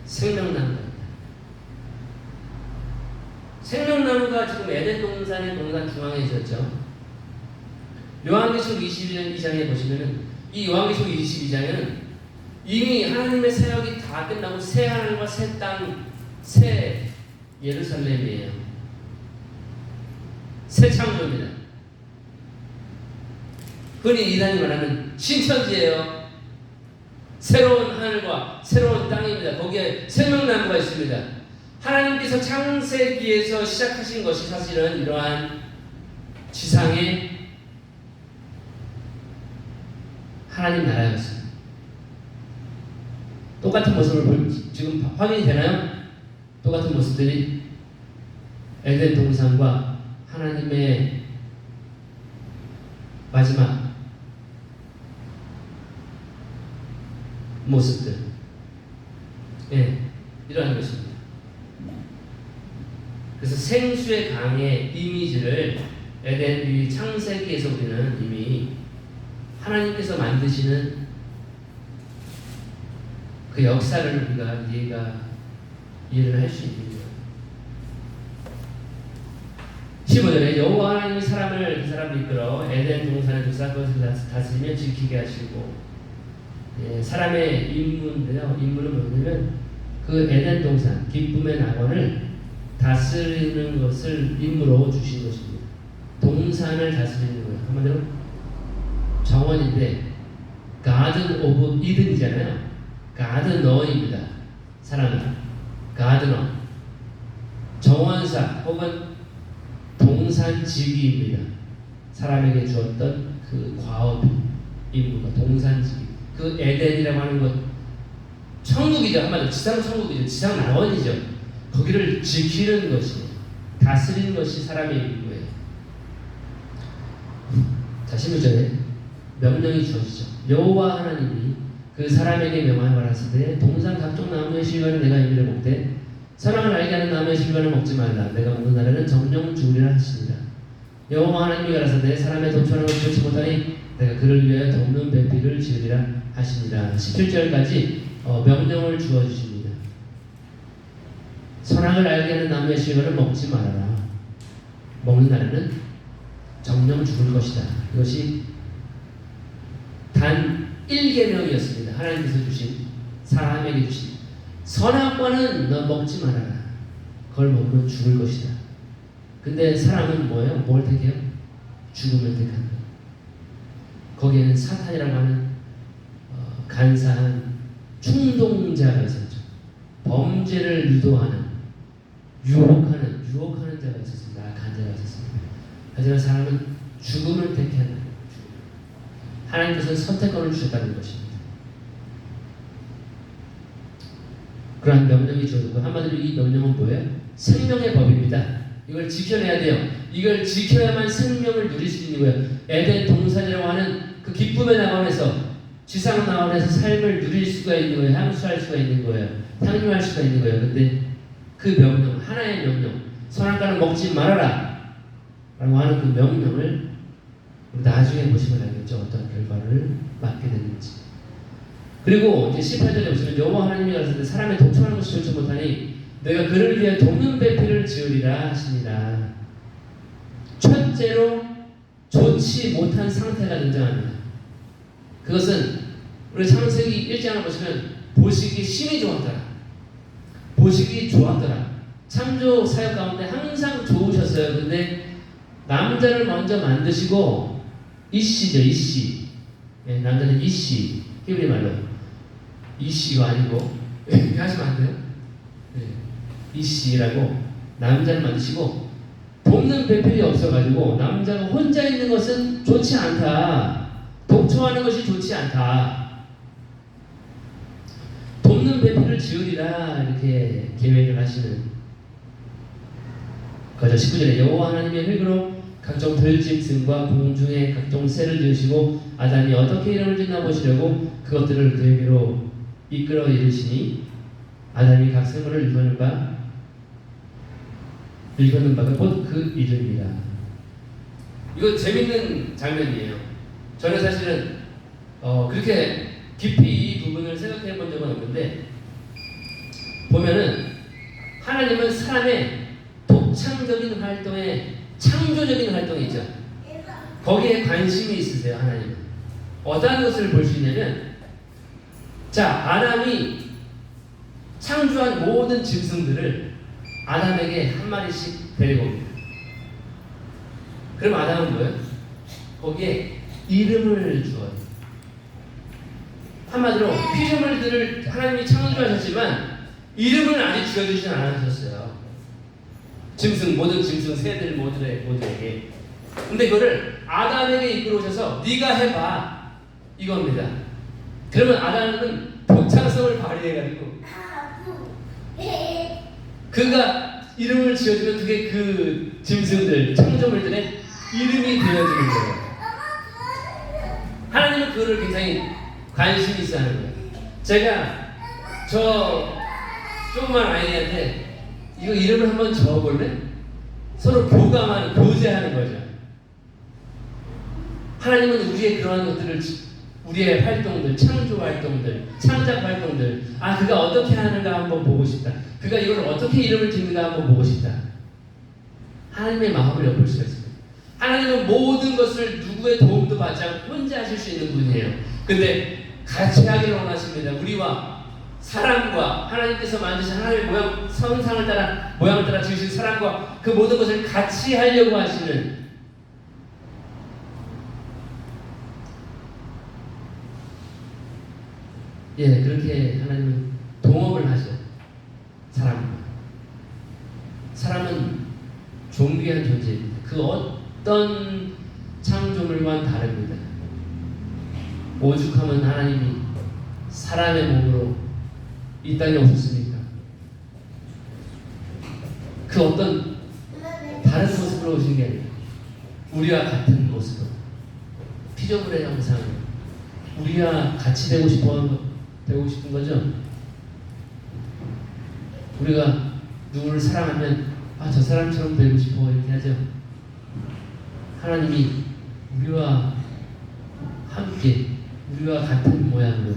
생명나무가 있다. 생명나무가 지금 에덴 동산의 동산 중앙에 있었죠. 요한계시록 22장에 보시면은 이 요한계시록 22장에는 이미 하나님의 사역이 다 끝나고 새 하늘과 새 땅, 새 예루살렘이에요. 새 창조입니다. 흔히 이단이 말하는 신천지예요. 새로운 하늘과 새로운 땅입니다. 거기에 생명나무가 있습니다. 하나님께서 창세기에서 시작하신 것이 사실은 이러한 지상의 하나님 나라였어요. 똑같은 모습을 지금 확인이 되나요? 똑같은 모습들이 에덴 동산과 하나님의 마지막 모습들, 예, 이러한 것입니다. 그래서 생수의 강의 이미지를 에덴 이 창세기에서 우리는 이미 하나님께서 만드시는 그 역사를 우리가 이해를 할 수 있는 거예요. 15절에 여호와 하나님이 사람을 그 사람을 이끌어 에덴 동산의 두사 그것을 다스리며 지키게 하시고, 사람의 임무인데요. 임무는 뭐냐면 그 에덴 동산 기쁨의 낙원을 다스리는 것을 임무로 주신 것입니다. 동산을 다스리는 거예요. 한마디로 정원인데 가든 오브 이든이잖아요. 가드너입니다. 사람은 가드너, 정원사 혹은 동산지기입니다. 사람에게 주었던 그 과업 임무가 동산지기. 그 에덴이라고 하는 것, 천국이죠. 한마디로 지상 천국이죠. 지상 낙원이죠. 거기를 지키는 것이, 다스리는 것이 사람의 임무예요. 자, 16절에 명령이 주어지죠. 여호와 하나님이 그 사람에게 명하여 말하시되 동산 각종 나무의 실과는 내가 임의로 먹되 선악을 알게 하는 나무의 실과는 먹지 말라. 내가 먹는 날에는 정령 죽으리라 하시니라. 여호와 하나님이 가라사대 사람의 도처하는 것을 좋지 못하니 내가 그를 위하여 덮는 배필을 지으리라 하시니라. 17절까지 명령을 주어주십니다. 선악을 알게 하는 나무의 실과를 먹지 말아라. 먹는 날에는 정령 죽을 것이다. 이것이 단 1계명이었습니다. 하나님께서 주신, 사람에게 주신 선악과는 너 먹지 말아라. 그걸 먹으면 죽을 것이다. 근데 사람은 뭐예요? 뭘 택해요? 죽음을 택한다. 거기에는 사탄이라고 하는 간사한 충동자가 있었죠. 범죄를 유도하는, 유혹하는 자가 있었습니다. 간자가 있었습니다. 하지만 사람은 죽음을 택한다. 하나님께서는 선택권을 주셨다는 것입니다. 그러한 명령이 주어지고, 한마디로 이 명령은 뭐예요? 생명의 법입니다. 이걸 지켜내야 돼요. 이걸 지켜야만 생명을 누릴 수 있는 거예요. 에덴 동산이라고 하는 그 기쁨의 낙원에서, 지상 낙원에서 삶을 누릴 수가 있는 거예요. 향수할 수가 있는 거예요. 향유할 수가 있는 거예요. 근데 그 명령, 하나의 명령, 선악과는 먹지 말아라 라고 하는 그 명령을 나중에 보시면 알겠죠. 어떤 결과를 맞게 됐는지. 그리고 이제 18절에 보시면 여호와 하나님이 가라사대 사람의 독촉하는 것을 좋지 못하니 내가 그를 위해 돕는 배필을 지으리라 하시니라. 첫째로 좋지 못한 상태가 등장합니다. 그것은 우리 창세기 1장을 보시면 보시기 심히 좋았더라. 보시기 좋았더라. 창조 사역 가운데 항상 좋으셨어요. 근데 남자를 먼저 만드시고, 이씨죠, 이씨. 남자는 이씨. 히브리 말로 이씨가 아니고 이렇게 하시면 안 돼요. 이씨라고 남자를 만드시고, 돕는 배필이 없어가지고 남자가 혼자 있는 것은 좋지 않다. 독초하는 것이 좋지 않다. 돕는 배필을 지으리라 이렇게 계획을 하시는 거죠. 19절에 여호와 하나님의 흙으로 각종 들짐승과 공중의 각종 새를 지으시고 아담이 어떻게 이름을 짓나 보시려고 그것들을 그에게로 이끌어 이르시니 아담이 각 생물을 일컫는 바가 곧 그 이름이라. 이거 재밌는 장면이에요. 저는 사실은 그렇게 깊이 이 부분을 생각해 본 적은 없는데, 보면은 하나님은 사람의 독창적인 활동에, 창조적인 활동이 있죠. 거기에 관심이 있으세요. 하나님은 어떠한 것을 볼 수 있냐면, 자, 아담이 창조한 모든 짐승들을 아담에게 한 마리씩 데리고 옵니다. 그럼 아담은 뭐예요? 거기에 이름을 주어요. 한마디로 피조물들을 하나님이 창조하셨지만 이름을 아직 지어주진 않으셨어요. 짐승, 모든 짐승, 새들 모두에게. 근데 그거를 아담에게 이끌어 오셔서 네가 해봐, 이겁니다. 그러면 아담은 독창성을 발휘해가지고 그가 이름을 지어주면 그게 그 짐승들, 창조물들의 이름이 되어지는 거예요. 하나님은 그거를 굉장히 관심이 있어 하는 거예요. 제가 저 조그만 아이한테 이거 이름을 한번 적어볼래? 서로 교제하는 거죠. 하나님은 우리의 그러한 것들을, 우리의 활동들, 창조 활동들, 창작 활동들, 그가 어떻게 하는가 한번 보고 싶다. 그가 이걸 어떻게 이름을 짓는가 한번 보고 싶다. 하나님의 마음을 엿볼 수가 있습니다. 하나님은 모든 것을 누구의 도움도 받지 않고 혼자 하실 수 있는 분이에요. 근데 같이 하기를 원하십니다. 우리와 사람과 하나님께서 만드신 하나님의 모양, 선상을 따라 모양을 따라 지으신 사람과 그 모든 것을 같이 하려고 하시는 그렇게 하나님은 동업을 하죠. 사람은 존귀한 존재입니다. 그 어떤 창조물과는 다릅니다. 오죽하면 하나님이 사람의 몸으로 이 땅에 오셨습니까? 그 어떤 다른 모습으로 오신 게 아니라 우리와 같은 모습으로 피조물의 형상으로 우리와 같이 되고 싶은 거죠. 우리가 누구를 사랑하면 저 사람처럼 되고 싶어 이렇게 하죠. 하나님이 우리와 함께 우리와 같은 모양으로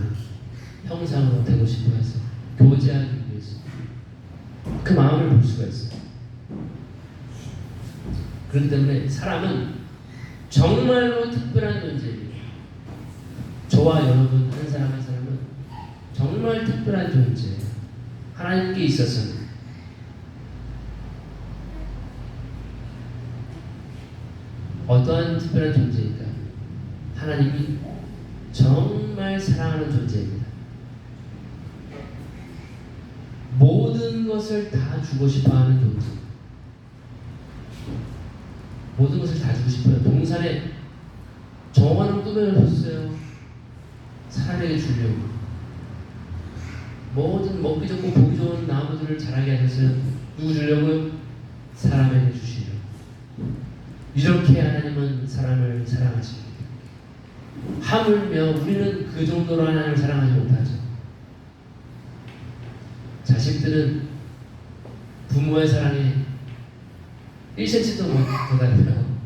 형상으로 되고 싶어 해서 교제하기 위해서 그 마음을 볼 수가 있어요. 그렇기 때문에 사람은 정말로 특별한 존재입니다. 저와 여러분 한 사람 한 사람은 정말 특별한 존재예요. 하나님께 있어서는. 어떠한 특별한 존재일까? 하나님이 정말 사랑하는 존재입니다. 모든 것을 다 주고 싶어하는 존재. 모든 것을 다 주고 싶어요. 동산에 정원을 꾸며놓으셨어요. 사람에게 주려고. 모든 먹기 좋고 보기 좋은 나무들을 자라게 하셨어요. 누구 주려고요? 사람에게 주시려고. 이렇게 하나님은 사람을 사랑하십니다. 하물며 우리는 그 정도로 하나님을 사랑하지 못하죠. 자식들은 부모의 사랑에 1cm도 못 달려요.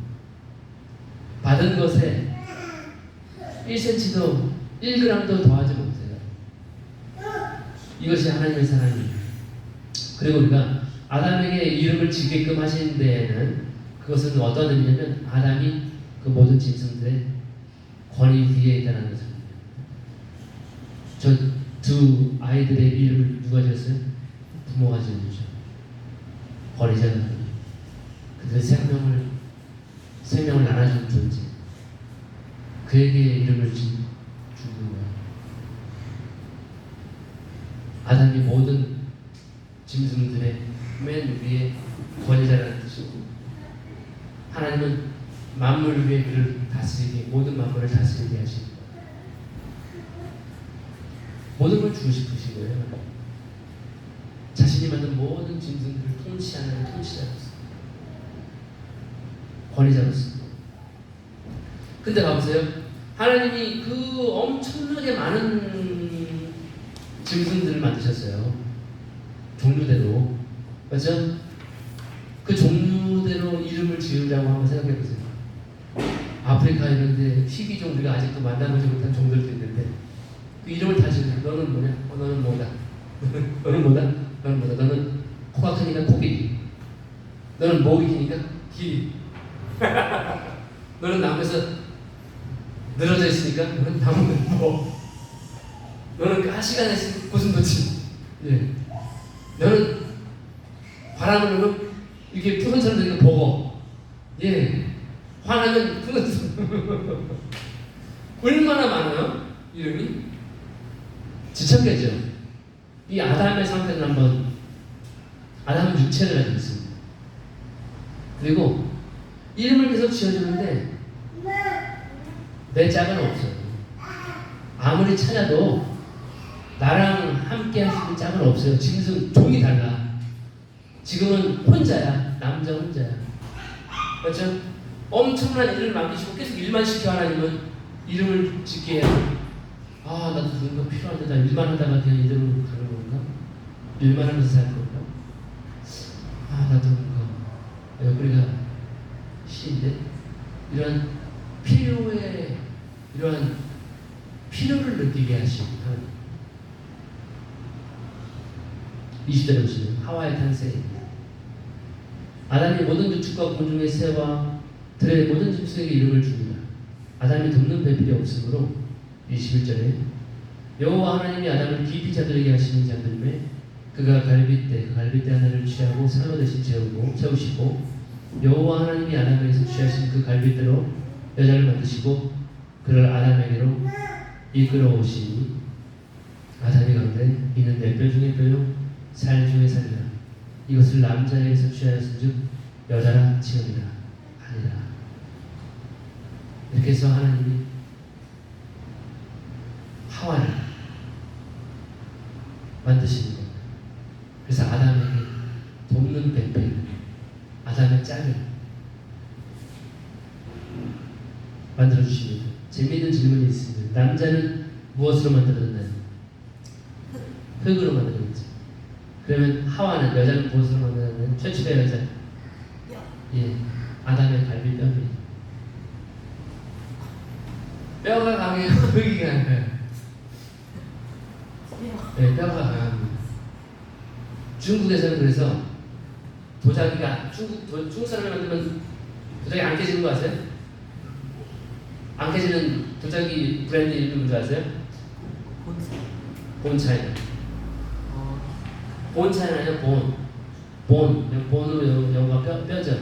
받은 것에 1cm도 1g도 더하지 못해요. 이것이 하나님의 사랑입니다. 그리고 우리가 아담에게 이름을 지게끔 하신 데에는 그것은 어떤 의미냐면 아담이 그 모든 짐승들의 권위 위에 있다는 것입니다. 저 두 아이들의 이름을 누가 지었어요? 부모가 지은 거죠. 권위자가 그들의 생명을 나눠주는 존재. 그에게 이름을 주는 거예요. 아담이 모든 짐승들의 맨 위에 권위자라는 뜻이고 하나님은 만물 위에 그를 다스리게 모든 만물을 다스리게 하십니다. 모든 걸 주고 싶으신 거예요. 자신이 만든 모든 짐승들을 통치하는 통치자로서 권위자로서. 근데 가보세요. 하나님이 그 엄청나게 많은 짐승들을 만드셨어요. 종류대로. 맞죠? 그 종류대로 이름을 지으려고 한번 생각해 보세요. 아프리카 이런 데 희귀종 우리가 아직도 만나보지 못한 종들도 있는데 그 이름을 다 지으세요. 너는 뭐냐? 너는 뭐다? 너는 뭐다? 너는 뭐다? 너는 코가 크니까 코끼리. 너는 목이 기니까 기. 너는 나무에서 늘어져 있으니까 너는 나무 뭐. 너는 가시가 났으니까 고슴도치. 예. 너는 바람을 넣으면 이렇게 풍선처럼 되는 보고. 예. 화나면 풍선처럼. 얼마나 많아요? 이름이? 지쳤겠죠? 이 아담의 상태는 한번 아담은 육체를 가지고 있습니다. 그리고 이름을 계속 지어주는데 내 짝은 없어요. 아무리 찾아도 나랑 함께 할 수 있는 짝은 없어요. 짐승 종이 달라. 지금은 혼자야. 남자 혼자야. 그렇죠? 엄청난 일을 맡기시고 계속 일만 시켜 하나님은 이름을 짓게 해야 나도 그런 거 필요한데 나 일만 하다가 그냥 이대로 가는 건가? 일만 하면서 살 건가? 나도 그런 거. 우리가 시인데 이러한 이러한 필요를 느끼게 하신 하나님. 20절에 보시면 하와의 탄생입니다. 아담이 모든 주축과 공중의 새와 들의 모든 짐승에게 이름을 줍니다. 아담이 돕는 배필이 없으므로 21절에 여호와 하나님이 아담을 깊이 잠들게 하시는지 안 들매 그가 갈빗대 하나를 취하고 산로 대신 채우시고 여호와 하나님이 아담에게서 취하신 그 갈빗대로 여자를 만드시고 그를 아담에게로 이끌어오시니 아담이 가로되 이는 내 뼈 중에 뼈요 살 중에 살이라 이것을 남자에게서 취하였은즉 여자라 지으리라 하니라. 이렇게 해서 하나님이 하와를 만드시는 겁니다. 그래서 아담에게 돕는 배필, 아담의 짝을 만들어주십니다. 재미있는 질문이 있습니다. 남자는 무엇으로 만들어졌나요? 흙으로 만들어졌죠. 그러면 하와는, 여자는 무엇으로 만들어졌나요? 최초의 여자. 예, 아담의 갈비뼈입니다. 뼈가 강해요? 흙이 강해요? 네, 뼈가 강합니다. 중국에서는 그래서 도자기가 중국 사람을 만들면 도자기 안 깨지는 거 아세요? 안 깨지는 도자기 브랜드 이름 뭔지 아세요? 본차이나. 본차이나요? 본으로 영어가 뼈죠.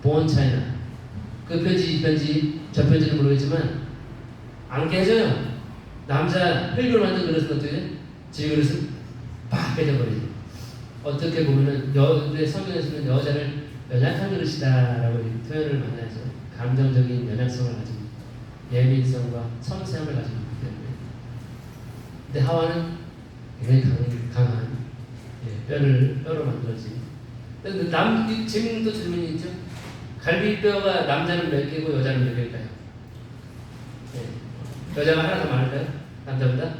본차이나. 그 편지 저 편지는 모르겠지만 안 깨져요. 남자 흙으로 만든 그릇은 어떻게 돼? 질그릇은 팍 깨져버리죠. 어떻게 보면은 성경에서는 여자를 연약한 그릇이다라고 표현을 많이 하죠. 감정적인 연약성을 가지고 예민성과 섬세함을 가지고 있기 때문에. 근데 하와는 굉장히 강한 뼈로 만들어진. 근데 재밌는 또 질문이 있죠. 갈비뼈가 남자는 몇 개고 여자는 몇 개일까요? 여자가 하나 더 많을까요? 남자보다?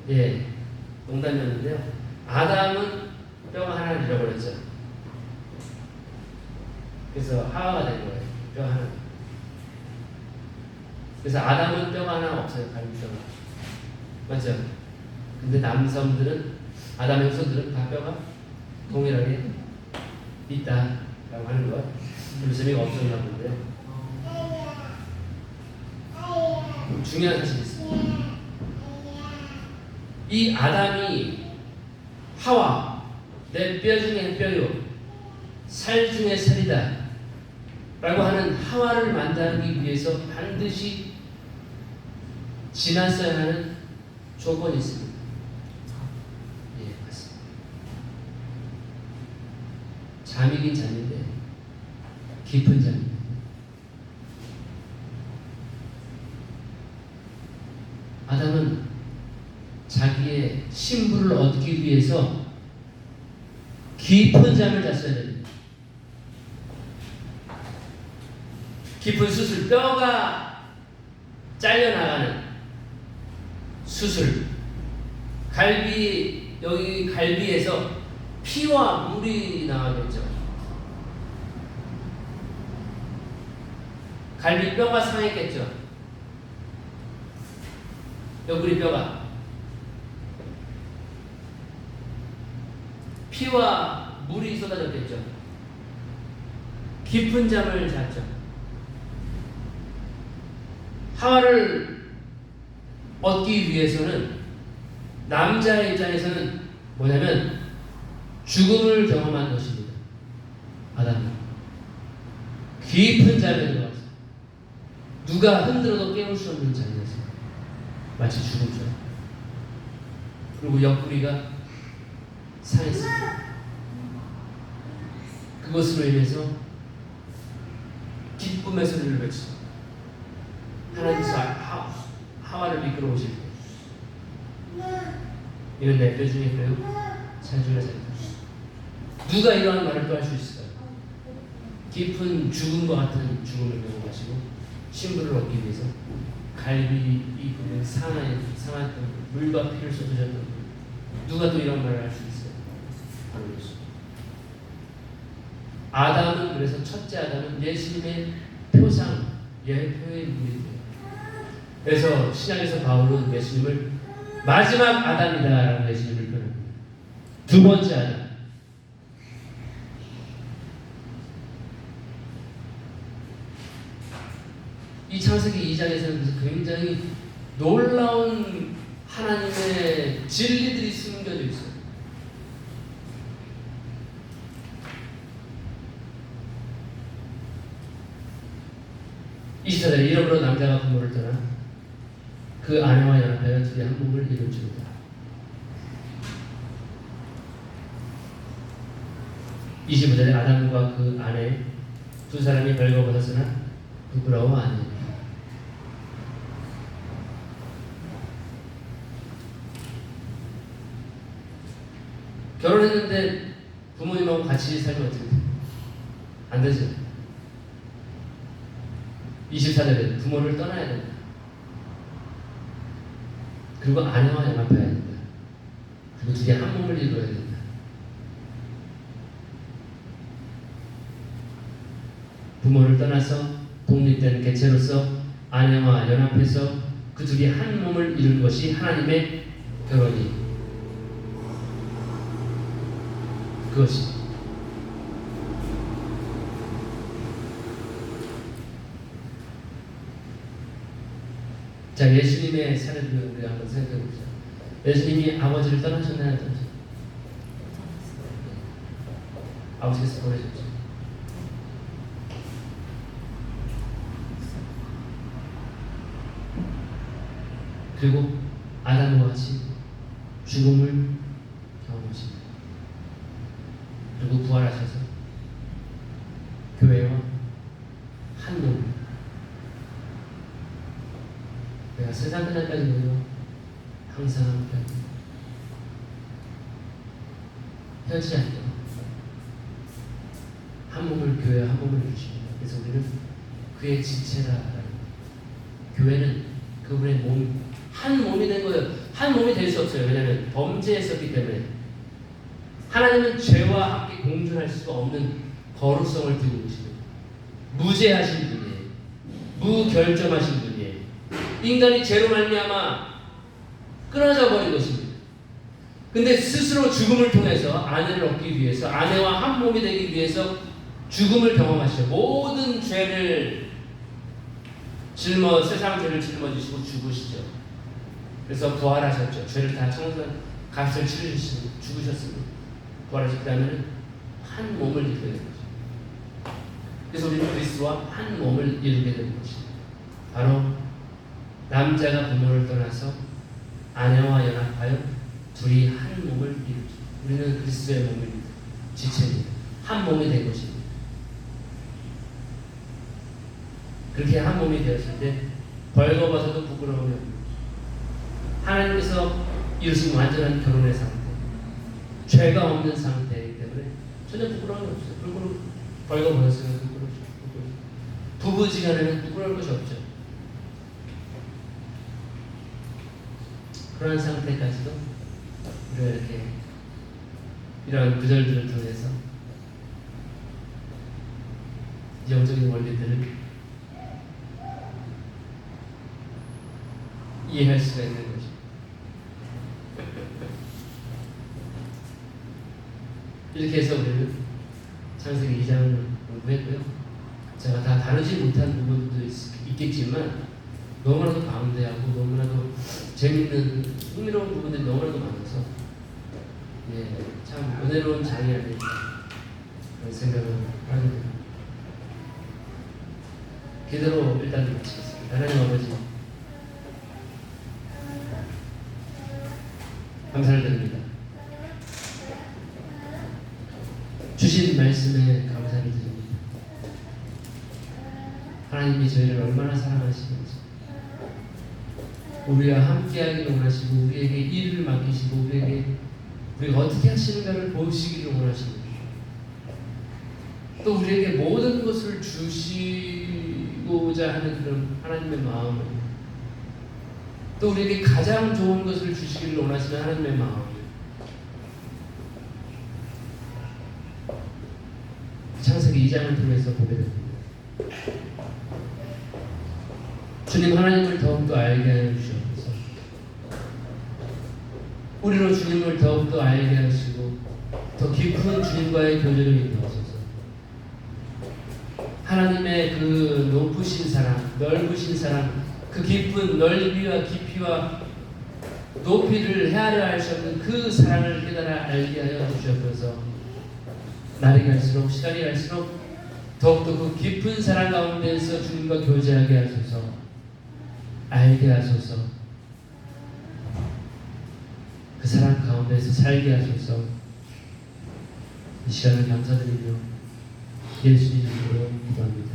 예, 농담이었는데요. 아담은 뼈가 하나를 잃어버렸죠. 그래서 하와가 된 거예요. 뼈 하나. 그래서 아담은 뼈가 하나 없어요. 갈비뼈가. 맞죠? 근데 남성들은, 아담의 후손들은 다 뼈가 동일하게 있다라고 하는 것. 별로 재미가 없었나 본데요. 중요한 사실이 있습니다. 이 아담이 하와, 내 뼈 중에 뼈요, 살 중에 살이다 라고 하는 하와를 만나기 위해서 반드시 지났어야 하는 조건이 있습니다. 예, 맞습니다. 잠이긴 잠인데 깊은 잠입니다. 아담은 자기의 신부를 얻기 위해서 깊은 잠을 잤어야 됩니다. 깊은 수술, 뼈가 잘려나가는 수술. 여기 갈비에서 피와 물이 나가겠죠. 갈비 뼈가 상했겠죠. 옆구리 뼈가. 피와 물이 쏟아졌겠죠. 깊은 잠을 잤죠. 하와를 얻기 위해서는 남자의 입장에서는 뭐냐면 죽음을 경험한 것입니다. 아담은 깊은 잠에 들어가서 누가 흔들어도 깨울 수 없는 잠이었어요. 마치 죽음처럼. 그리고 옆구리가 상했습니다. 그것으로 인해서 기쁨의 소리를 외치고 하나님께서 하와를 이끌어 오실 때 이는 내 뼈 중에 뼈요 살 중에 살이다. 누가 이러한 말을 또 할 수 있을까요? 깊은 죽음과 같은 죽음을 경험하시고 신부를 얻기 위해서 갈비 이불에 상한 물과 피를 쏟으셨던 누가 또 이런 말을 할 수 있어요? 바로 예수. 아담은, 그래서 첫째 아담은 예수님의 표상, 예표의 인물이에요. 그래서 신약에서 바울은 예수님을 마지막 아담이다라고 예수님을 표현합니다. 두 번째 아담. 이 창세기 2장에서는 굉장히 놀라운 하나님의 진리들이 숨겨져 있어요. 이 시대에 이러므로 남자가 부모를 떠나 그 아내와 연합하여 둘이 한 몸을 이룰지로다. 25절에 아담과 그 아내 두 사람이 벌거벗었으나 부끄러워 아니니라. 결혼했는데 부모님하고 같이 살면 어떻게 돼? 안 되죠. 24절에 부모를 떠나야 된다. 그리고 아내와 연합해야 된다. 그리고 둘이 한 몸을 이루어야 된다. 부모를 떠나서 독립된 개체로서 아내와 연합해서 그 둘이 한 몸을 이룰 것이 하나님의 결혼이 그것이 자, 예수님의 사례를 우리가 한번 생각해 보자. 예수님이 아버지를 떠나셨나요? 아버지께서 보내셨죠. 그리고 아담과 같이 죽음을 경험하십니다. 그리고 부활하셔서 교회와 한 몸. 내가 세상 끝날까지 너희와 항상 함께하리라. 편치 않도록 한 몸을 교회와 한 몸을 이루십니다. 그래서 우리는 그의 지체라. 교회는 그분의 몸, 한 몸이 된 거예요. 한 몸이 될 수 없어요. 왜냐하면 범죄했었기 때문에. 하나님은 죄와 함께 공존할 수가 없는 거룩성을 두고 계십니다. 무죄하신 분이에요. 무결점하신 분이에요. 인간이 죄로 말미암아 끊어져 버린 것입니다. 근데 스스로 죽음을 통해서 아내를 얻기 위해서, 아내와 한 몸이 되기 위해서 죽음을 경험하시죠. 모든 죄를 세상 죄를 짊어지시고 죽으시죠. 그래서 부활하셨죠. 죄를 다 청소한 값을 치르시고 죽으셨습니다. 부활하셨다면 한 몸을 이루게 되는 거죠. 그래서 우리는 그리스도와 한 몸을 이루게 되는 것입니다. 바로 남자가 부모를 떠나서 아내와 연합하여 둘이 한 몸을 이루죠. 우리는 그리스도의 몸을 지체입니다. 한 몸이 된 것입니다. 그렇게 한 몸이 되었을 때 벌거벗어도 부끄러움이 없는 하나님께서 이루신 완전한 결혼의 상태, 죄가 없는 상태이기 때문에 전혀 부끄러움이 없어요. 벌거벗었으면 부끄러워요. 부부지간에는 부끄러울 것이 없죠. 그런 상태까지도 우리가 이렇게 이런 구절들을 통해서 영적인 원리들을 이해할 수가 있는 거죠. 이렇게 해서 우리는 창세기 2장을 공부했고요. 제가 다 다루지 못한 부분도 있겠지만 너무나도 방대하고 너무나도 재밌는 흥미로운 부분들이 너무나도 많아서 참 은혜로운 장이 아닐까 그런 생각을 하게 됩니다. 기도로 일단 마치겠습니다. 하나님 아버지, 감사를 드립니다. 주신 말씀에 감사를 드립니다. 하나님이 저희를 얼마나 사랑하시는지, 우리와 함께하기를 원하시고 우리에게 일을 맡기시고 우리가 어떻게 하시는가를 보시기를 원하십니다. 또 우리에게 모든 것을 주시고자 하는 그런 하나님의 마음을, 또 우리에게 가장 좋은 것을 주시기를 원하시는 하나님의 마음을 창세기 2장을 통해서 보게 됩니다. 주님, 하나님을 더욱더 알게 하여 주시옵소서. 우리로 주님을 더욱더 알게 하시고 더 깊은 주님과의 교제를 인도하소서. 하나님의 하나님의 그 높으신 사랑, 넓으신 사랑, 그 깊은 넓이와 깊이와 높이를 헤아려 알 수 없는 그 사랑을 깨달아 알게 하여 주셔서 날이 갈수록 시간이 갈수록 더욱더 그 깊은 사랑 가운데에서 주님과 교제하게 하소서, 알게 하소서, 그 사랑 가운데에서 살게 하소서. 이 시간을 감사드리며 예수님 이름으로 기도합니다.